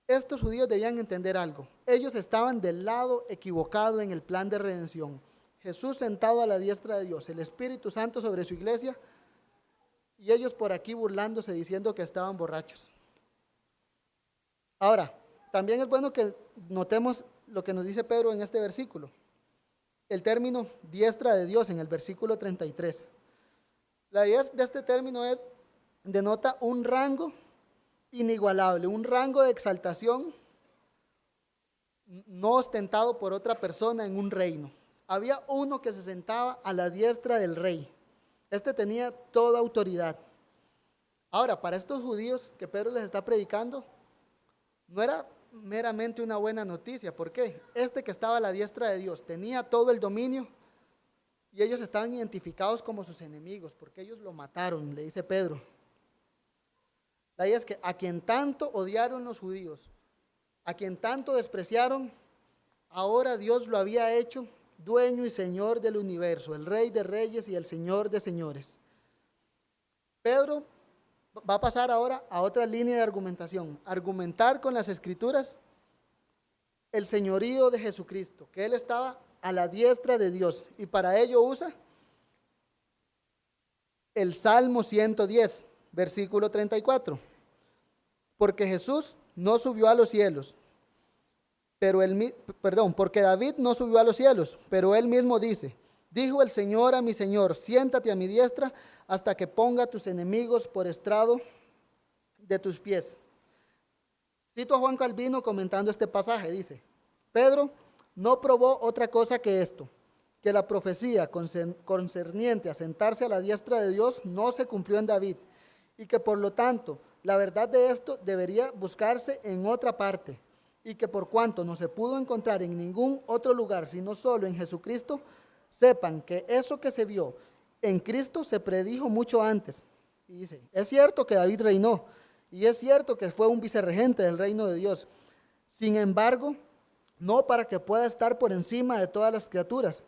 estos judíos debían entender algo. Ellos estaban del lado equivocado en el plan de redención. Jesús sentado a la diestra de Dios, el Espíritu Santo sobre su iglesia, y ellos por aquí burlándose, diciendo que estaban borrachos. Ahora, también es bueno que notemos lo que nos dice Pedro en este versículo. El término diestra de Dios en el versículo 33. La idea de este término denota un rango inigualable, un rango de exaltación no ostentado por otra persona en un reino. Había uno que se sentaba a la diestra del rey. Este tenía toda autoridad. Ahora, para estos judíos que Pedro les está predicando, no era meramente una buena noticia. ¿Por qué? Este que estaba a la diestra de Dios tenía todo el dominio y ellos estaban identificados como sus enemigos, porque ellos lo mataron, le dice Pedro. La idea es que a quien tanto odiaron los judíos, a quien tanto despreciaron, ahora Dios lo había hecho dueño y señor del universo, el rey de reyes y el señor de señores. Pedro va a pasar ahora a otra línea de argumentación, argumentar con las escrituras el señorío de Jesucristo, que él estaba a la diestra de Dios, y para ello usa el Salmo 110, versículo 34, porque Jesús no subió a los cielos, porque David no subió a los cielos, pero él mismo dice, dijo el Señor a mi Señor, siéntate a mi diestra hasta que ponga a tus enemigos por estrado de tus pies. Cito a Juan Calvino comentando este pasaje, dice, Pedro no probó otra cosa que esto, que la profecía concerniente a sentarse a la diestra de Dios no se cumplió en David, y que por lo tanto la verdad de esto debería buscarse en otra parte, y que por cuanto no se pudo encontrar en ningún otro lugar sino solo en Jesucristo, sepan que eso que se vio en Cristo se predijo mucho antes. Y dice, es cierto que David reinó, y es cierto que fue un vicerregente del reino de Dios. Sin embargo, no para que pueda estar por encima de todas las criaturas.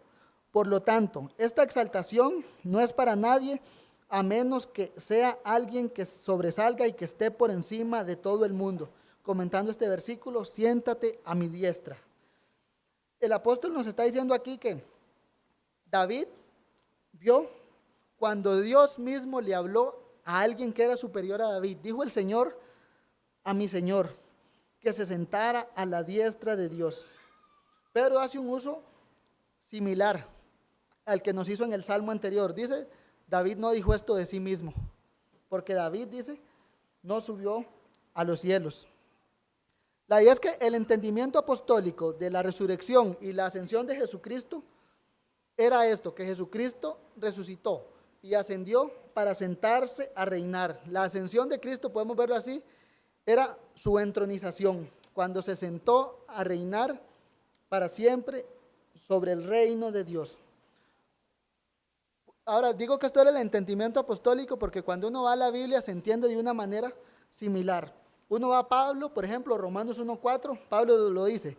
Por lo tanto, esta exaltación no es para nadie, a menos que sea alguien que sobresalga y que esté por encima de todo el mundo. Comentando este versículo, siéntate a mi diestra. El apóstol nos está diciendo aquí que David vio cuando Dios mismo le habló a alguien que era superior a David. Dijo el Señor a mi Señor que se sentara a la diestra de Dios. Pedro hace un uso similar al que nos hizo en el Salmo anterior. Dice, David no dijo esto de sí mismo, porque David dice, no subió a los cielos. La idea es que el entendimiento apostólico de la resurrección y la ascensión de Jesucristo era esto, que Jesucristo resucitó y ascendió para sentarse a reinar. La ascensión de Cristo, podemos verlo así, era su entronización, cuando se sentó a reinar para siempre sobre el reino de Dios. Ahora, digo que esto era el entendimiento apostólico porque cuando uno va a la Biblia se entiende de una manera similar. Uno va a Pablo, por ejemplo, Romanos 1:4, Pablo lo dice,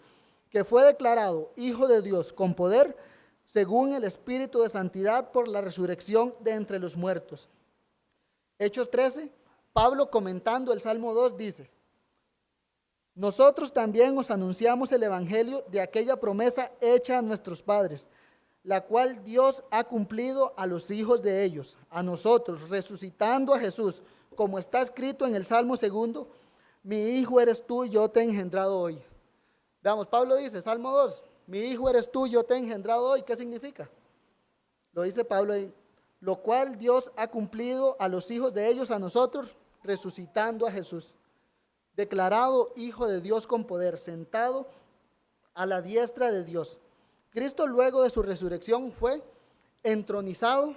que fue declarado Hijo de Dios con poder, según el Espíritu de Santidad por la resurrección de entre los muertos. Hechos 13, Pablo comentando el Salmo 2 dice, nosotros también os anunciamos el Evangelio de aquella promesa hecha a nuestros padres, la cual Dios ha cumplido a los hijos de ellos, a nosotros, resucitando a Jesús, como está escrito en el Salmo 2, mi hijo eres tú, yo te he engendrado hoy. Veamos, Pablo dice, Salmo 2, mi hijo eres tú, yo te he engendrado hoy. ¿Qué significa? Lo dice Pablo ahí, lo cual Dios ha cumplido a los hijos de ellos, a nosotros, resucitando a Jesús, declarado Hijo de Dios con poder, sentado a la diestra de Dios. Cristo luego de su resurrección fue entronizado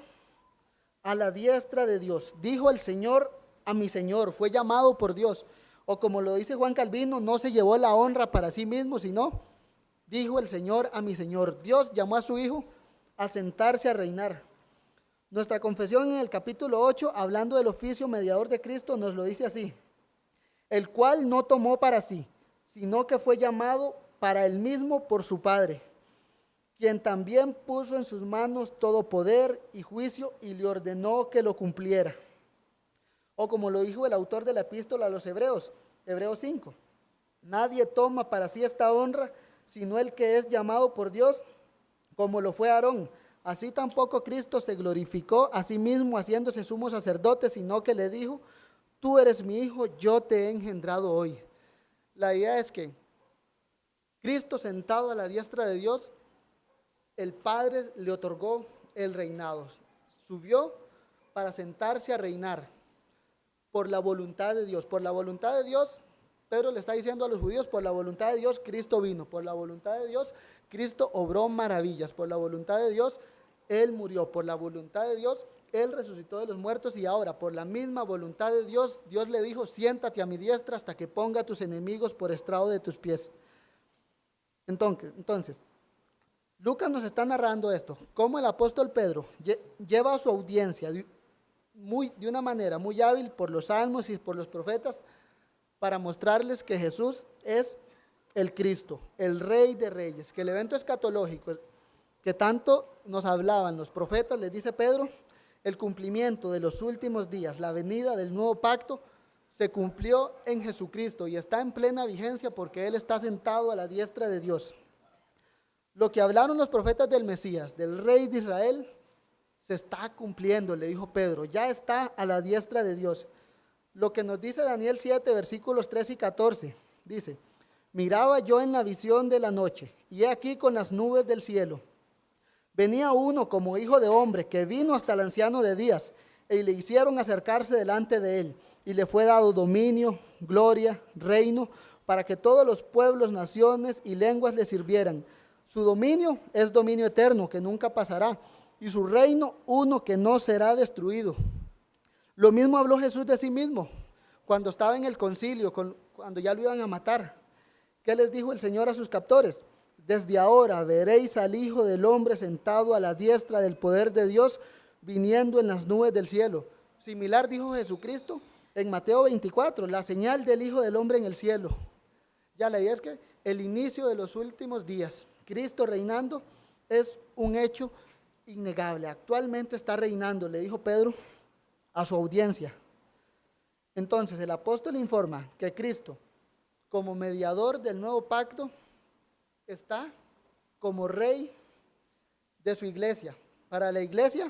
a la diestra de Dios. Dijo el Señor a mi Señor, fue llamado por Dios. O como lo dice Juan Calvino, no se llevó la honra para sí mismo, sino dijo el Señor a mi Señor. Dios llamó a su Hijo a sentarse a reinar. Nuestra confesión en el capítulo 8, hablando del oficio mediador de Cristo, nos lo dice así, el cual no tomó para sí, sino que fue llamado para él mismo por su Padre, quien también puso en sus manos todo poder y juicio y le ordenó que lo cumpliera. O como lo dijo el autor de la epístola a los Hebreos, Hebreos 5, nadie toma para sí esta honra, sino el que es llamado por Dios, como lo fue Aarón. Así tampoco Cristo se glorificó a sí mismo haciéndose sumo sacerdote, sino que le dijo, tú eres mi hijo, yo te he engendrado hoy. La idea es que Cristo sentado a la diestra de Dios, el Padre le otorgó el reinado. Subió para sentarse a reinar. por la voluntad de Dios. Por la voluntad de Dios, Pedro le está diciendo a los judíos, por la voluntad de Dios Cristo vino, por la voluntad de Dios Cristo obró maravillas, por la voluntad de Dios Él murió, por la voluntad de Dios Él resucitó de los muertos y ahora por la misma voluntad de Dios, Dios le dijo, siéntate a mi diestra hasta que ponga a tus enemigos por estrado de tus pies. Entonces, Lucas nos está narrando esto, cómo el apóstol Pedro lleva a su audiencia de una manera muy hábil por los salmos y por los profetas para mostrarles que Jesús es el Cristo, el Rey de Reyes, que el evento escatológico que tanto nos hablaban los profetas, les dice Pedro, el cumplimiento de los últimos días, la venida del nuevo pacto, se cumplió en Jesucristo y está en plena vigencia porque Él está sentado a la diestra de Dios. Lo que hablaron los profetas del Mesías, del Rey de Israel, se está cumpliendo, le dijo Pedro, ya está a la diestra de Dios. Lo que nos dice Daniel 7, versículos 3 y 14, dice, miraba yo en la visión de la noche, y he aquí con las nubes del cielo. Venía uno como hijo de hombre, que vino hasta el anciano de días, y le hicieron acercarse delante de él, y le fue dado dominio, gloria, reino, para que todos los pueblos, naciones y lenguas le sirvieran. Su dominio es dominio eterno, que nunca pasará, y su reino uno que no será destruido. Lo mismo habló Jesús de sí mismo, cuando estaba en el concilio, cuando ya lo iban a matar. ¿Qué les dijo el Señor a sus captores? Desde ahora veréis al Hijo del Hombre sentado a la diestra del poder de Dios, viniendo en las nubes del cielo. Similar dijo Jesucristo en Mateo 24, la señal del Hijo del Hombre en el cielo. Ya la idea es que el inicio de los últimos días, Cristo reinando, es un hecho innegable. Actualmente está reinando, le dijo Pedro a su audiencia. Entonces el apóstol informa que Cristo, como mediador del nuevo pacto, está como rey de su iglesia. Para la iglesia,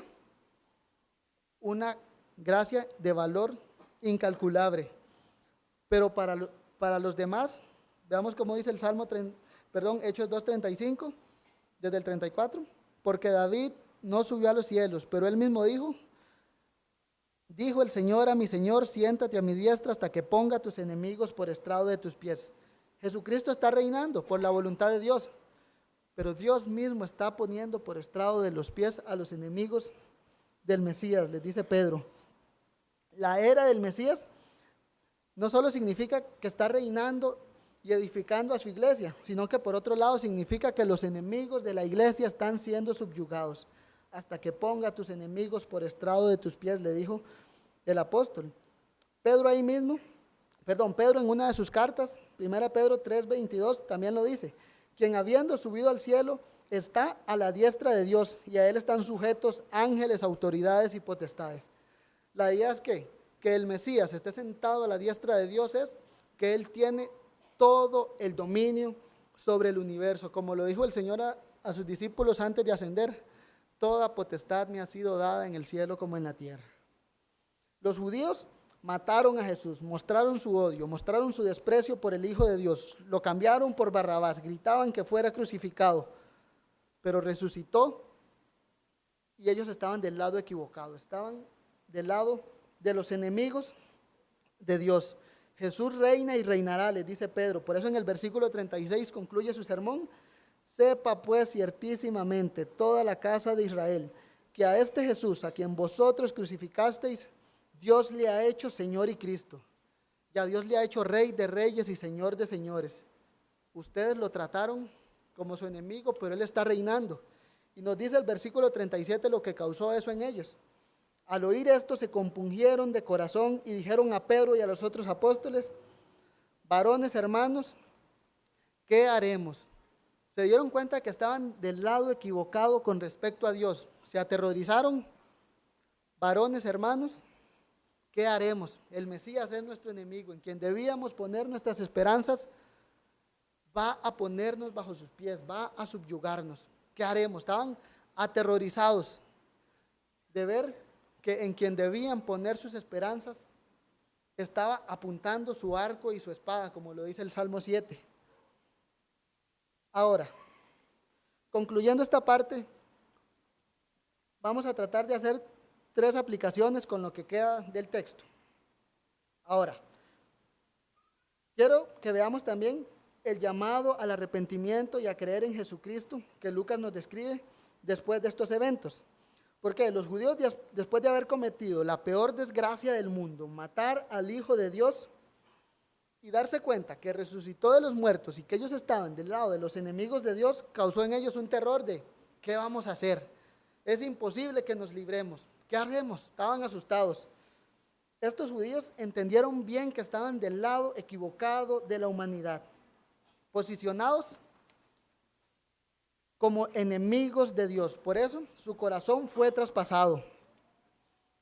una gracia de valor incalculable. Pero para los demás, veamos cómo dice el Hechos 2:35, desde el 34, porque David no subió a los cielos, pero él mismo dijo el Señor a mi Señor, siéntate a mi diestra hasta que ponga a tus enemigos por estrado de tus pies. Jesucristo está reinando por la voluntad de Dios, pero Dios mismo está poniendo por estrado de los pies a los enemigos del Mesías, les dice Pedro. La era del Mesías no solo significa que está reinando y edificando a su iglesia, sino que por otro lado significa que los enemigos de la iglesia están siendo subyugados. Hasta que ponga a tus enemigos por estrado de tus pies, le dijo el apóstol. Pedro en una de sus cartas, 1 Pedro 3:22, también lo dice, quien habiendo subido al cielo está a la diestra de Dios y a él están sujetos ángeles, autoridades y potestades. La idea es que el Mesías esté sentado a la diestra de Dios es que él tiene todo el dominio sobre el universo. Como lo dijo el Señor a sus discípulos antes de ascender, toda potestad me ha sido dada en el cielo como en la tierra. Los judíos mataron a Jesús, mostraron su odio, mostraron su desprecio por el Hijo de Dios, lo cambiaron por Barrabás, gritaban que fuera crucificado, pero resucitó y ellos estaban del lado equivocado, estaban del lado de los enemigos de Dios. Jesús reina y reinará, les dice Pedro. Por eso en el versículo 36 concluye su sermón. Sepa pues ciertísimamente toda la casa de Israel, que a este Jesús, a quien vosotros crucificasteis, Dios le ha hecho Señor y Cristo. Y a Dios le ha hecho Rey de reyes y Señor de señores. Ustedes lo trataron como su enemigo, pero Él está reinando. Y nos dice el versículo 37 lo que causó eso en ellos. Al oír esto se compungieron de corazón y dijeron a Pedro y a los otros apóstoles, varones hermanos, ¿qué haremos? Se dieron cuenta que estaban del lado equivocado con respecto a Dios. Se aterrorizaron. Varones hermanos, ¿qué haremos? El Mesías es nuestro enemigo, en quien debíamos poner nuestras esperanzas, va a ponernos bajo sus pies, va a subyugarnos. ¿Qué haremos? Estaban aterrorizados de ver que en quien debían poner sus esperanzas estaba apuntando su arco y su espada, como lo dice el Salmo 7. Ahora, concluyendo esta parte, vamos a tratar de hacer 3 aplicaciones con lo que queda del texto. Ahora, quiero que veamos también el llamado al arrepentimiento y a creer en Jesucristo que Lucas nos describe después de estos eventos. Porque los judíos, después de haber cometido la peor desgracia del mundo, matar al Hijo de Dios y darse cuenta que resucitó de los muertos y que ellos estaban del lado de los enemigos de Dios, causó en ellos un terror de ¿qué vamos a hacer? Es imposible que nos libremos. ¿Qué haremos? Estaban asustados. Estos judíos entendieron bien que estaban del lado equivocado de la humanidad, posicionados como enemigos de Dios. Por eso su corazón fue traspasado.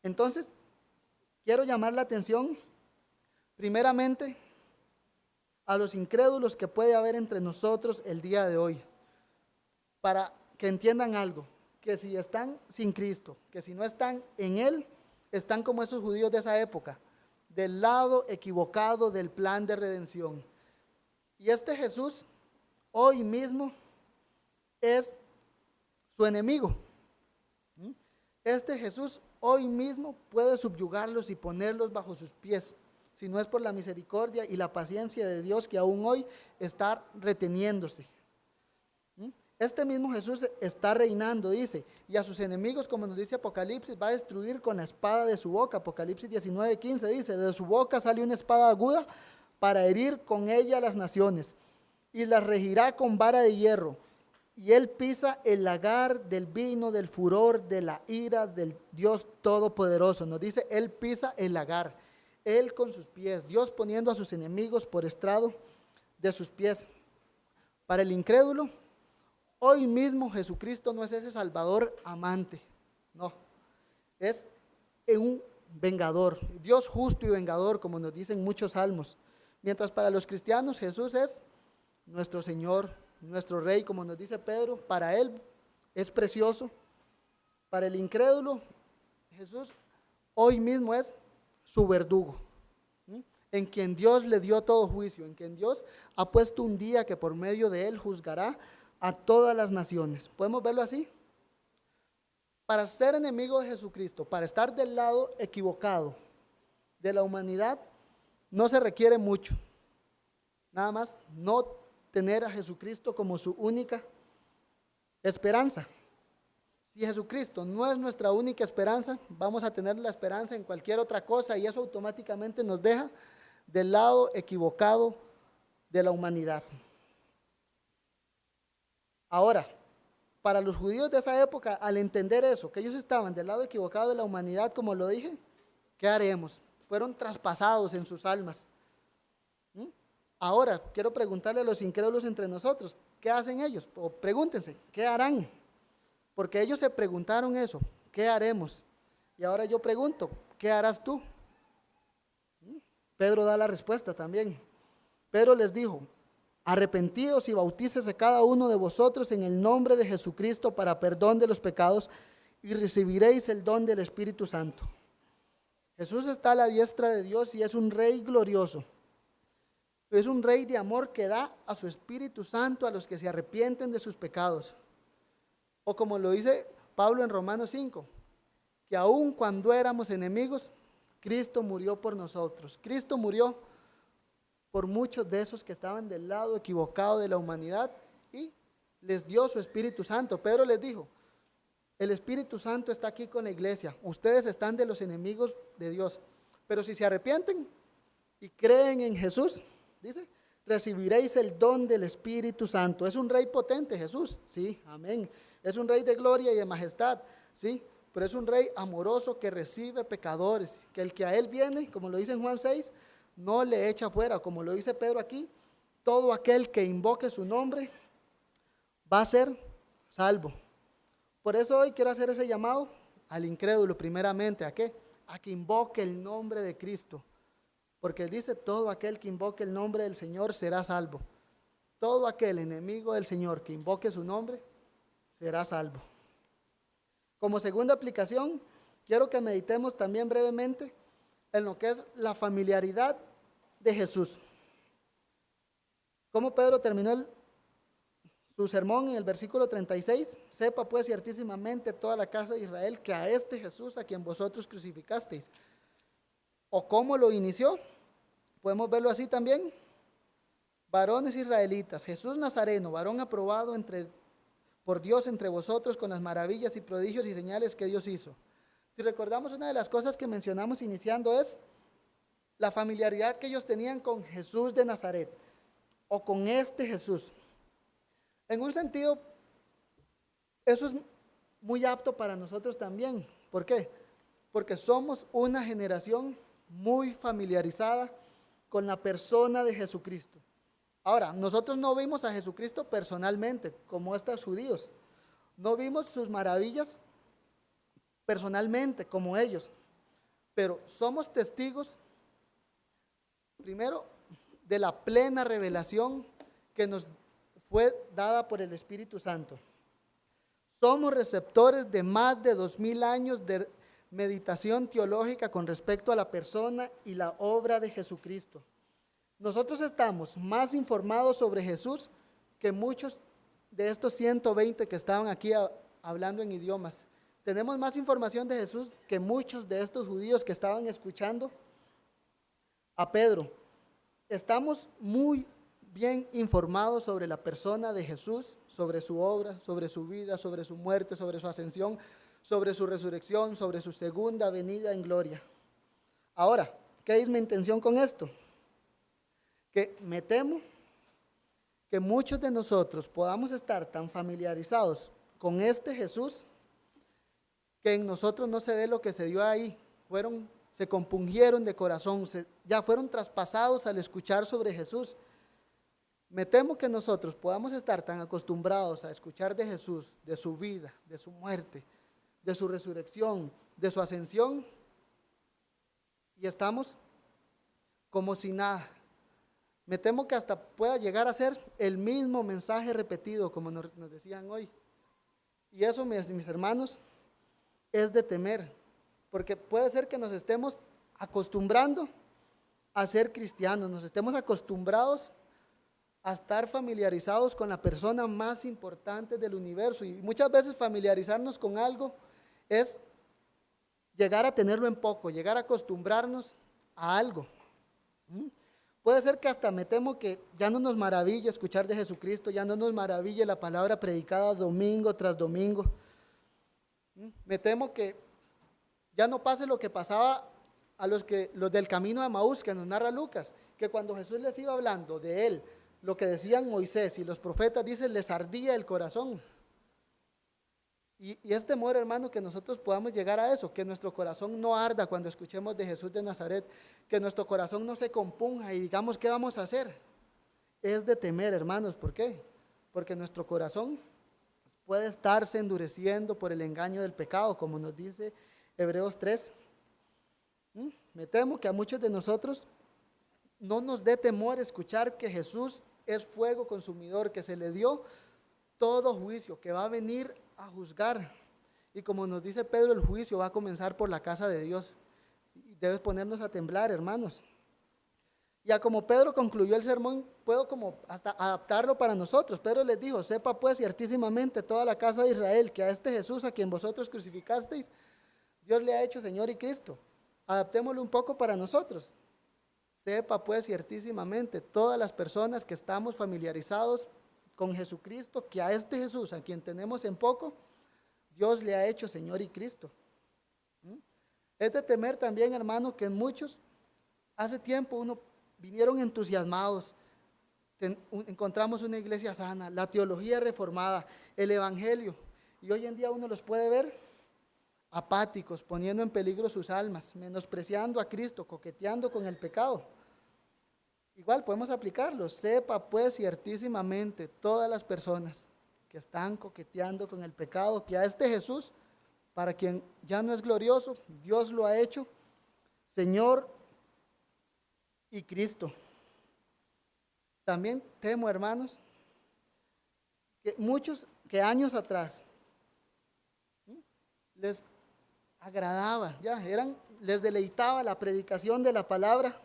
Entonces, quiero llamar la atención primeramente a los incrédulos que puede haber entre nosotros el día de hoy, para que entiendan algo, que si están sin Cristo, que si no están en Él, están como esos judíos de esa época, del lado equivocado del plan de redención. Y este Jesús hoy mismo es su enemigo. Este Jesús hoy mismo puede subyugarlos y ponerlos bajo sus pies, si no es por la misericordia y la paciencia de Dios que aún hoy está reteniéndose. Este mismo Jesús está reinando, dice, y a sus enemigos, como nos dice Apocalipsis, va a destruir con la espada de su boca. Apocalipsis 19:15 dice, de su boca sale una espada aguda para herir con ella a las naciones, y las regirá con vara de hierro, y él pisa el lagar del vino del furor de la ira del Dios Todopoderoso. Nos dice, él pisa el lagar, él con sus pies, Dios poniendo a sus enemigos por estrado de sus pies. Para el incrédulo, hoy mismo Jesucristo no es ese Salvador amante, no, es un vengador, Dios justo y vengador, como nos dicen muchos salmos. Mientras para los cristianos Jesús es nuestro Señor, nuestro Rey, como nos dice Pedro, para Él es precioso. Para el incrédulo, Jesús hoy mismo es su verdugo, en quien Dios le dio todo juicio, en quien Dios ha puesto un día que por medio de Él juzgará a todas las naciones. ¿Podemos verlo así? Para ser enemigo de Jesucristo, para estar del lado equivocado de la humanidad, no se requiere mucho. Nada más no tener a Jesucristo como su única esperanza. Si Jesucristo no es nuestra única esperanza, vamos a tener la esperanza en cualquier otra cosa y eso automáticamente nos deja del lado equivocado de la humanidad. Ahora, para los judíos de esa época, al entender eso, que ellos estaban del lado equivocado de la humanidad, como lo dije, ¿qué haremos? Fueron traspasados en sus almas. Ahora, quiero preguntarle a los incrédulos entre nosotros, ¿qué hacen ellos? O pregúntense, ¿qué harán? Porque ellos se preguntaron eso, ¿qué haremos? Y ahora yo pregunto, ¿qué harás tú? Pedro da la respuesta también. Pedro les dijo, arrepentidos y bautícese cada uno de vosotros en el nombre de Jesucristo para perdón de los pecados y recibiréis el don del Espíritu Santo. Jesús está a la diestra de Dios y es un Rey glorioso. Es un Rey de amor que da a su Espíritu Santo a los que se arrepienten de sus pecados. O como lo dice Pablo en Romanos 5, que aun cuando éramos enemigos, Cristo murió por nosotros. Cristo murió por muchos de esos que estaban del lado equivocado de la humanidad y les dio su Espíritu Santo. Pedro les dijo, el Espíritu Santo está aquí con la iglesia, ustedes están de los enemigos de Dios, pero si se arrepienten y creen en Jesús, dice, recibiréis el don del Espíritu Santo. Es un Rey potente Jesús, sí, amén. Es un Rey de gloria y de majestad, sí, pero es un Rey amoroso que recibe pecadores, que el que a Él viene, como lo dice en Juan 6, no le echa fuera, como lo dice Pedro aquí, todo aquel que invoque su nombre va a ser salvo. Por eso hoy quiero hacer ese llamado al incrédulo primeramente, ¿a qué? A que invoque el nombre de Cristo, porque Él dice, todo aquel que invoque el nombre del Señor será salvo. Todo aquel enemigo del Señor que invoque su nombre será salvo. Como segunda aplicación, quiero que meditemos también brevemente en lo que es la familiaridad de Jesús. Como Pedro terminó su sermón en el versículo 36, sepa pues ciertísimamente toda la casa de Israel que a este Jesús a quien vosotros crucificasteis. ¿O cómo lo inició? podemos verlo así también. Varones israelitas, Jesús Nazareno, varón aprobado por Dios entre vosotros con las maravillas y prodigios y señales que Dios hizo. Si recordamos, una de las cosas que mencionamos iniciando es la familiaridad que ellos tenían con Jesús de Nazaret, o con este Jesús. En un sentido, eso es muy apto para nosotros también. ¿Por qué? Porque somos una generación muy familiarizada con la persona de Jesucristo. Ahora, nosotros no vimos a Jesucristo personalmente, como estos judíos. No vimos sus maravillas personalmente, como ellos. Pero somos testigos, primero, de la plena revelación que nos fue dada por el Espíritu Santo. Somos receptores de más de 2000 años de meditación teológica con respecto a la persona y la obra de Jesucristo. Nosotros estamos más informados sobre Jesús que muchos de estos 120 que estaban aquí hablando en idiomas. Tenemos más información de Jesús que muchos de estos judíos que estaban escuchando a Pedro. Estamos muy bien informados sobre la persona de Jesús, sobre su obra, sobre su vida, sobre su muerte, sobre su ascensión, sobre su resurrección, sobre su segunda venida en gloria. Ahora, ¿qué es mi intención con esto? Que me temo que muchos de nosotros podamos estar tan familiarizados con este Jesús que en nosotros no se dé lo que se dio ahí. Se compungieron de corazón, ya fueron traspasados al escuchar sobre Jesús. Me temo que nosotros podamos estar tan acostumbrados a escuchar de Jesús, de su vida, de su muerte, de su resurrección, de su ascensión, y estamos como si nada. Me temo que hasta pueda llegar a ser el mismo mensaje repetido, como nos decían hoy. Y eso, mis hermanos, es de temer, porque puede ser que nos estemos acostumbrando a ser cristianos, nos estemos acostumbrados a estar familiarizados con la persona más importante del universo. Y muchas veces familiarizarnos con algo es llegar a tenerlo en poco, llegar a acostumbrarnos a algo. Puede ser que hasta me temo que ya no nos maraville escuchar de Jesucristo, ya no nos maraville la palabra predicada domingo tras domingo. Me temo que ya no pase lo que pasaba a los del camino de Emaús, que nos narra Lucas, que cuando Jesús les iba hablando de él, lo que decían Moisés y los profetas, dicen, les ardía el corazón. Y es temor, hermano, que nosotros podamos llegar a eso, que nuestro corazón no arda cuando escuchemos de Jesús de Nazaret, que nuestro corazón no se compunja y digamos, ¿qué vamos a hacer? Es de temer, hermanos. ¿Por qué? Porque nuestro corazón puede estarse endureciendo por el engaño del pecado, como nos dice Hebreos 3. Me temo que a muchos de nosotros no nos dé temor escuchar que Jesús es fuego consumidor, que se le dio todo juicio, que va a venir a juzgar. Y como nos dice Pedro, el juicio va a comenzar por la casa de Dios. Y debes ponernos a temblar, hermanos. Ya como Pedro concluyó el sermón, puedo como hasta adaptarlo para nosotros. Pedro les dijo, sepa pues ciertísimamente toda la casa de Israel, que a este Jesús a quien vosotros crucificasteis, Dios le ha hecho Señor y Cristo. Adaptémoslo un poco para nosotros. Sepa pues ciertísimamente todas las personas que estamos familiarizados con Jesucristo, que a este Jesús, a quien tenemos en poco, Dios le ha hecho Señor y Cristo. Es de temer también, hermano, que en muchos, hace tiempo vinieron entusiasmados, encontramos una iglesia sana, la teología reformada, el evangelio, y hoy en día uno los puede ver apáticos, poniendo en peligro sus almas, menospreciando a Cristo, coqueteando con el pecado. Igual podemos aplicarlo. Sepa pues ciertísimamente todas las personas que están coqueteando con el pecado, que a este Jesús, para quien ya no es glorioso, Dios lo ha hecho Señor y Cristo. También temo, hermanos, que muchos que años atrás les agradaba, les deleitaba la predicación de la palabra,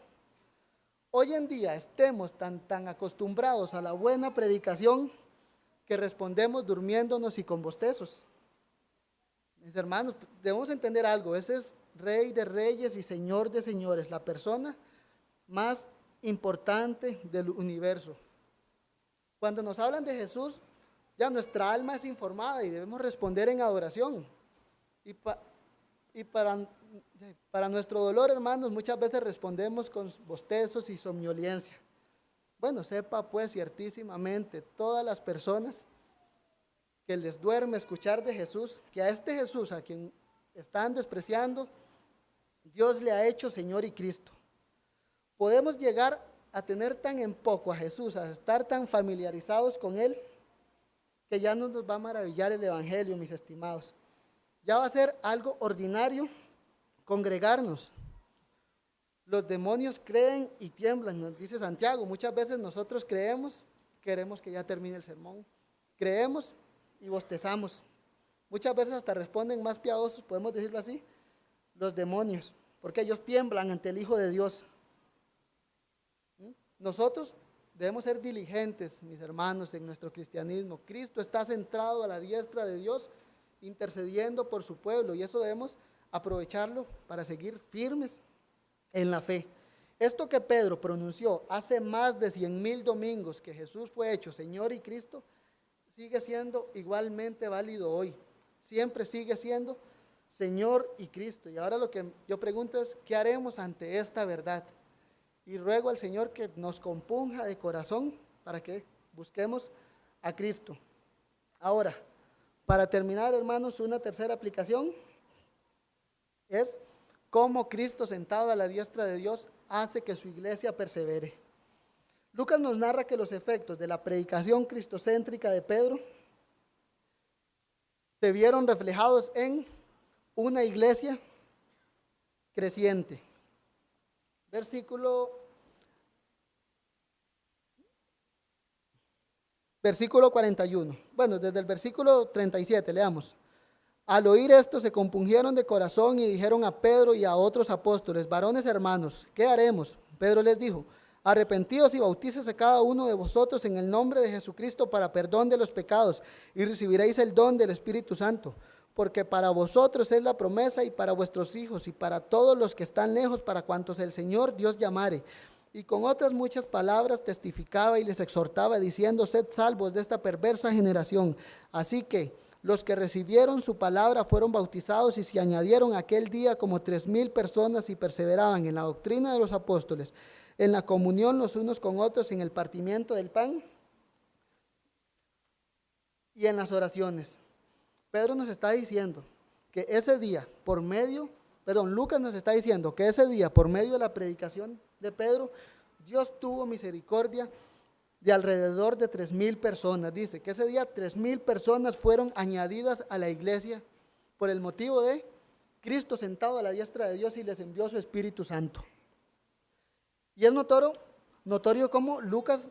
hoy en día estemos tan acostumbrados a la buena predicación que respondemos durmiéndonos y con bostezos. Mis hermanos, debemos entender algo, ese es Rey de reyes y Señor de señores, la persona más importante del universo. Cuando nos hablan de Jesús, ya nuestra alma es informada y debemos responder en adoración. Y para nuestro dolor, hermanos, muchas veces respondemos con bostezos y somnolencia. Bueno, sepa pues ciertísimamente todas las personas que les duerme escuchar de Jesús, que a este Jesús a quien están despreciando, Dios le ha hecho Señor y Cristo. Podemos llegar a tener tan en poco a Jesús, a estar tan familiarizados con Él, que ya no nos va a maravillar el Evangelio, mis estimados. Ya va a ser algo ordinario congregarnos. Los demonios creen y tiemblan, nos dice Santiago. Muchas veces nosotros creemos, queremos que ya termine el sermón. Creemos y bostezamos. Muchas veces hasta responden más piadosos, podemos decirlo así, los demonios, porque ellos tiemblan ante el Hijo de Dios. Nosotros debemos ser diligentes, mis hermanos, en nuestro cristianismo. Cristo está sentado a la diestra de Dios, intercediendo por su pueblo, y eso debemos aprovecharlo para seguir firmes en la fe. Esto que Pedro pronunció hace más de 100,000 domingos, que Jesús fue hecho Señor y Cristo, sigue siendo igualmente válido hoy. Siempre sigue siendo Señor y Cristo. Y ahora lo que yo pregunto es, ¿qué haremos ante esta verdad? Y ruego al Señor que nos compunja de corazón para que busquemos a Cristo. Ahora, para terminar, hermanos, una tercera aplicación es cómo Cristo sentado a la diestra de Dios hace que su iglesia persevere. Lucas nos narra que los efectos de la predicación cristocéntrica de Pedro se vieron reflejados en una iglesia creciente. Versículo 41. Bueno, desde el versículo 37, leamos. Al oír esto se compungieron de corazón y dijeron a Pedro y a otros apóstoles: varones hermanos, ¿qué haremos? Pedro les dijo: arrepentíos y bautícese cada uno de vosotros en el nombre de Jesucristo para perdón de los pecados, y recibiréis el don del Espíritu Santo, porque para vosotros es la promesa, y para vuestros hijos, y para todos los que están lejos, para cuantos el Señor Dios llamare. Y con otras muchas palabras testificaba y les exhortaba, diciendo: sed salvos de esta perversa generación. Así que los que recibieron su palabra fueron bautizados, y se añadieron aquel día como 3,000 personas, y perseveraban en la doctrina de los apóstoles, en la comunión los unos con otros, en el partimiento del pan y en las oraciones. Pedro nos está diciendo que ese día, Lucas nos está diciendo que ese día, por medio de la predicación de Pedro, Dios tuvo misericordia de alrededor de 3,000 personas. Dice que ese día 3,000 personas fueron añadidas a la iglesia por el motivo de Cristo sentado a la diestra de Dios y les envió su Espíritu Santo. Y es notorio cómo Lucas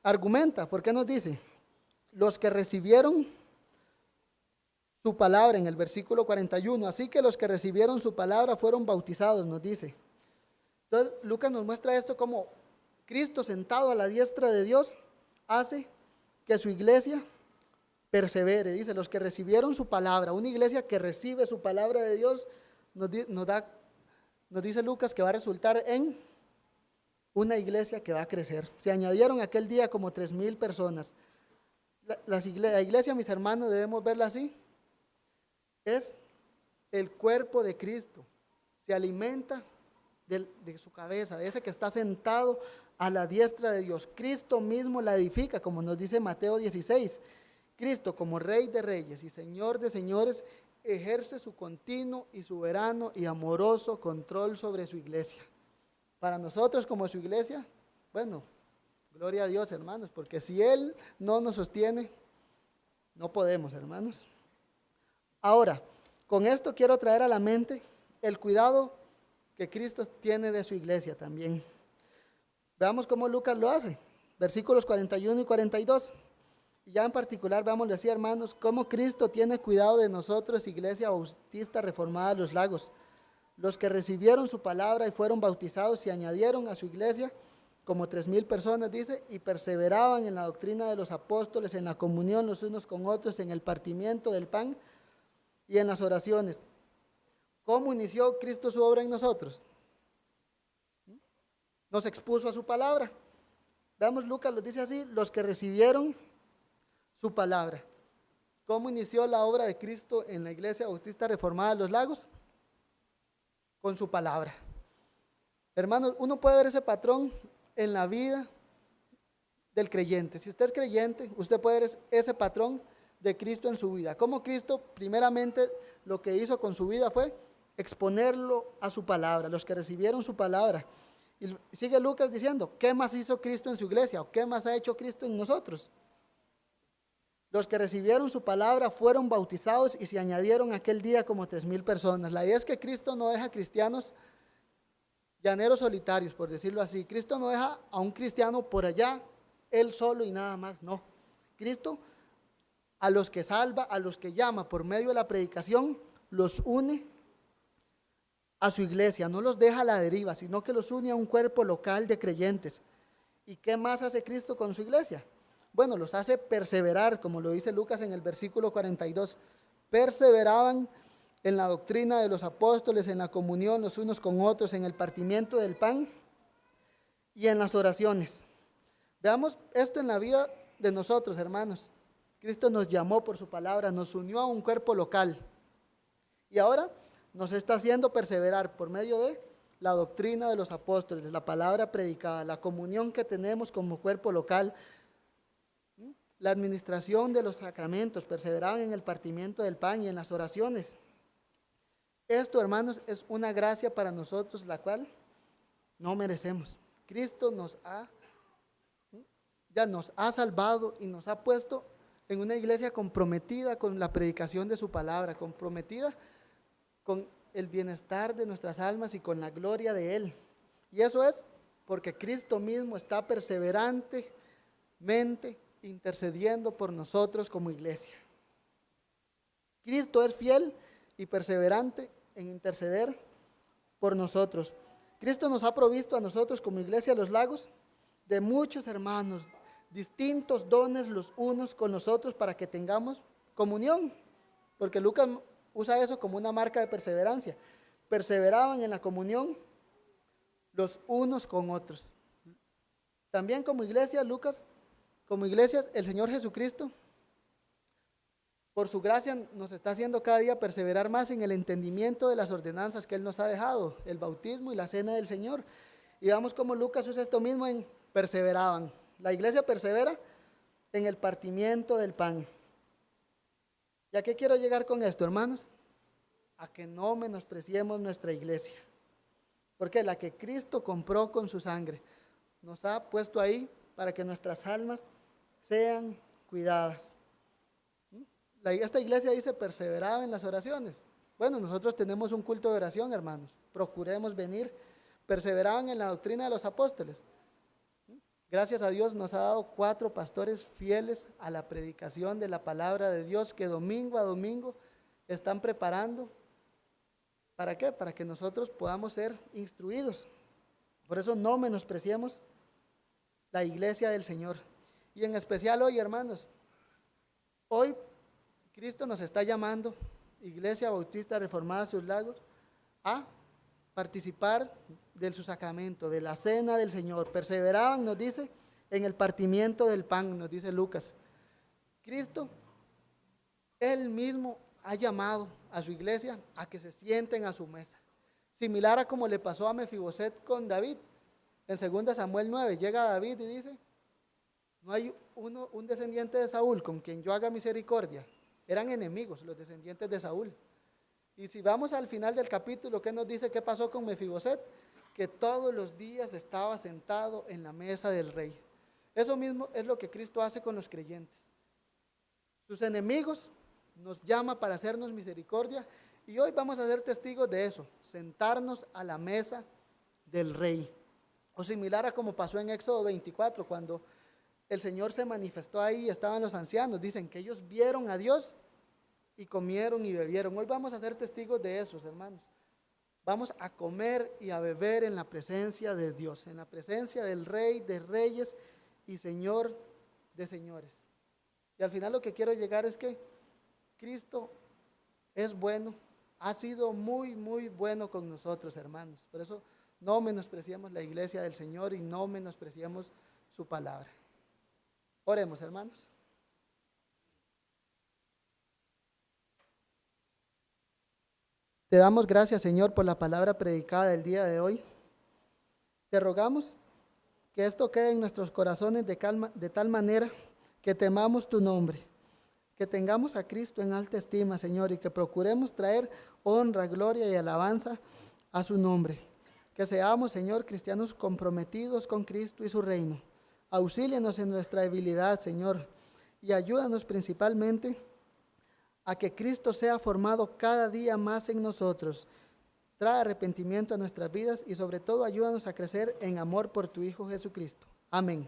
argumenta, porque nos dice: los que recibieron su palabra, en el versículo 41, así que los que recibieron su palabra fueron bautizados, nos dice. Entonces Lucas nos muestra esto como Cristo sentado a la diestra de Dios hace que su iglesia persevere. Dice, los que recibieron su palabra, una iglesia que recibe su palabra de Dios, nos dice Lucas que va a resultar en una iglesia que va a crecer. Se añadieron aquel día como 3,000 personas. La iglesia, mis hermanos, debemos verla así. Es el cuerpo de Cristo. Se alimenta de su cabeza, de ese que está sentado a la diestra de Dios. Cristo mismo la edifica, como nos dice Mateo 16. Cristo, como Rey de Reyes y Señor de Señores, ejerce su continuo y soberano y amoroso control sobre su iglesia. Para nosotros como su iglesia, bueno, gloria a Dios, hermanos, porque si Él no nos sostiene, no podemos, hermanos. Ahora, con esto quiero traer a la mente el cuidado que Cristo tiene de su iglesia también. Veamos cómo Lucas lo hace, versículos 41 y 42. Y ya en particular, veámoslo así, hermanos, cómo Cristo tiene cuidado de nosotros, Iglesia Bautista Reformada Los Lagos. Los que recibieron su palabra y fueron bautizados se añadieron a su iglesia como 3,000 personas, dice, y perseveraban en la doctrina de los apóstoles, en la comunión los unos con otros, en el partimiento del pan y en las oraciones. ¿Cómo inició Cristo su obra en nosotros? nos expuso a su palabra. Veamos, Lucas lo dice así: los que recibieron su palabra. ¿Cómo inició la obra de Cristo en la Iglesia Bautista Reformada de Los Lagos? Con su palabra. Hermanos, uno puede ver ese patrón en la vida del creyente. Si usted es creyente, usted puede ver ese patrón de Cristo en su vida. Como Cristo, primeramente, lo que hizo con su vida fue exponerlo a su palabra, los que recibieron su palabra. Y sigue Lucas diciendo, ¿qué más hizo Cristo en su iglesia? ¿O qué más ha hecho Cristo en nosotros? Los que recibieron su palabra fueron bautizados y se añadieron aquel día como 3,000 personas. La idea es que Cristo no deja cristianos llaneros solitarios, por decirlo así. Cristo no deja a un cristiano por allá, él solo y nada más, no. Cristo, a los que salva, a los que llama por medio de la predicación, los une a su iglesia, no los deja a la deriva, sino que los une a un cuerpo local de creyentes. ¿Y qué más hace Cristo con su iglesia? Bueno, los hace perseverar, como lo dice Lucas en el versículo 42. Perseveraban en la doctrina de los apóstoles, en la comunión los unos con otros, en el partimiento del pan y en las oraciones. Veamos esto en la vida de nosotros, hermanos. Cristo nos llamó por su palabra, nos unió a un cuerpo local y ahora nos está haciendo perseverar por medio de la doctrina de los apóstoles, la palabra predicada, la comunión que tenemos como cuerpo local, la administración de los sacramentos. Perseveraban en el partimiento del pan y en las oraciones. Esto, hermanos, es una gracia para nosotros, la cual no merecemos. Cristo ya nos ha salvado y nos ha puesto en una iglesia comprometida con la predicación de su palabra, comprometida con el bienestar de nuestras almas y con la gloria de Él. Y eso es porque Cristo mismo está perseverantemente intercediendo por nosotros como iglesia. Cristo es fiel y perseverante en interceder por nosotros. Cristo nos ha provisto a nosotros como iglesia Los Lagos de muchos hermanos, distintos dones los unos con los otros para que tengamos comunión, porque Lucas usa eso como una marca de perseverancia. Perseveraban en la comunión los unos con otros. También como iglesia, Lucas, como iglesias, el Señor Jesucristo, por su gracia, nos está haciendo cada día perseverar más en el entendimiento de las ordenanzas que Él nos ha dejado, el bautismo y la cena del Señor. Y vamos como Lucas usa esto mismo en perseveraban. La iglesia persevera en el partimiento del pan. ¿Y a qué quiero llegar con esto, hermanos? A que no menospreciemos nuestra iglesia. Porque la que Cristo compró con su sangre, nos ha puesto ahí para que nuestras almas sean cuidadas. Esta iglesia dice perseveraba en las oraciones. Bueno, nosotros tenemos un culto de oración, hermanos. Procuremos venir. Perseveraban en la doctrina de los apóstoles. Gracias a Dios nos ha dado 4 pastores fieles a la predicación de la palabra de Dios que domingo a domingo están preparando. ¿Para qué? Para que nosotros podamos ser instruidos. Por eso no menospreciemos la iglesia del Señor. Y en especial hoy, hermanos, hoy Cristo nos está llamando, Iglesia Bautista Reformada Los Lagos, a participar de su sacramento, de la cena del Señor. Perseveraban, nos dice, en el partimiento del pan, nos dice Lucas. Cristo, Él mismo ha llamado a su iglesia a que se sienten a su mesa. Similar a como le pasó a Mefiboset con David. En 2 Samuel 9 llega David y dice, no hay un descendiente de Saúl con quien yo haga misericordia. Eran enemigos los descendientes de Saúl. Y si vamos al final del capítulo, ¿qué nos dice qué pasó con Mefiboset? Que todos los días estaba sentado en la mesa del rey. Eso mismo es lo que Cristo hace con los creyentes. Sus enemigos nos llama para hacernos misericordia y hoy vamos a ser testigos de eso, sentarnos a la mesa del rey. O similar a como pasó en Éxodo 24, cuando el Señor se manifestó ahí y estaban los ancianos. Dicen que ellos vieron a Dios y comieron y bebieron. Hoy vamos a ser testigos de esos, hermanos. Vamos a comer y a beber en la presencia de Dios, en la presencia del Rey de Reyes y Señor de Señores. Y al final lo que quiero llegar es que Cristo es bueno, ha sido muy, muy bueno con nosotros, hermanos. Por eso no menospreciemos la iglesia del Señor y no menospreciemos su palabra. Oremos, hermanos. Te damos gracias, Señor, por la palabra predicada del día de hoy. Te rogamos que esto quede en nuestros corazones de tal manera que temamos tu nombre, que tengamos a Cristo en alta estima, Señor, y que procuremos traer honra, gloria y alabanza a su nombre. Que seamos, Señor, cristianos comprometidos con Cristo y su reino. Auxílianos en nuestra debilidad, Señor, y ayúdanos principalmente a que Cristo sea formado cada día más en nosotros. Trae arrepentimiento a nuestras vidas y sobre todo ayúdanos a crecer en amor por tu Hijo Jesucristo. Amén.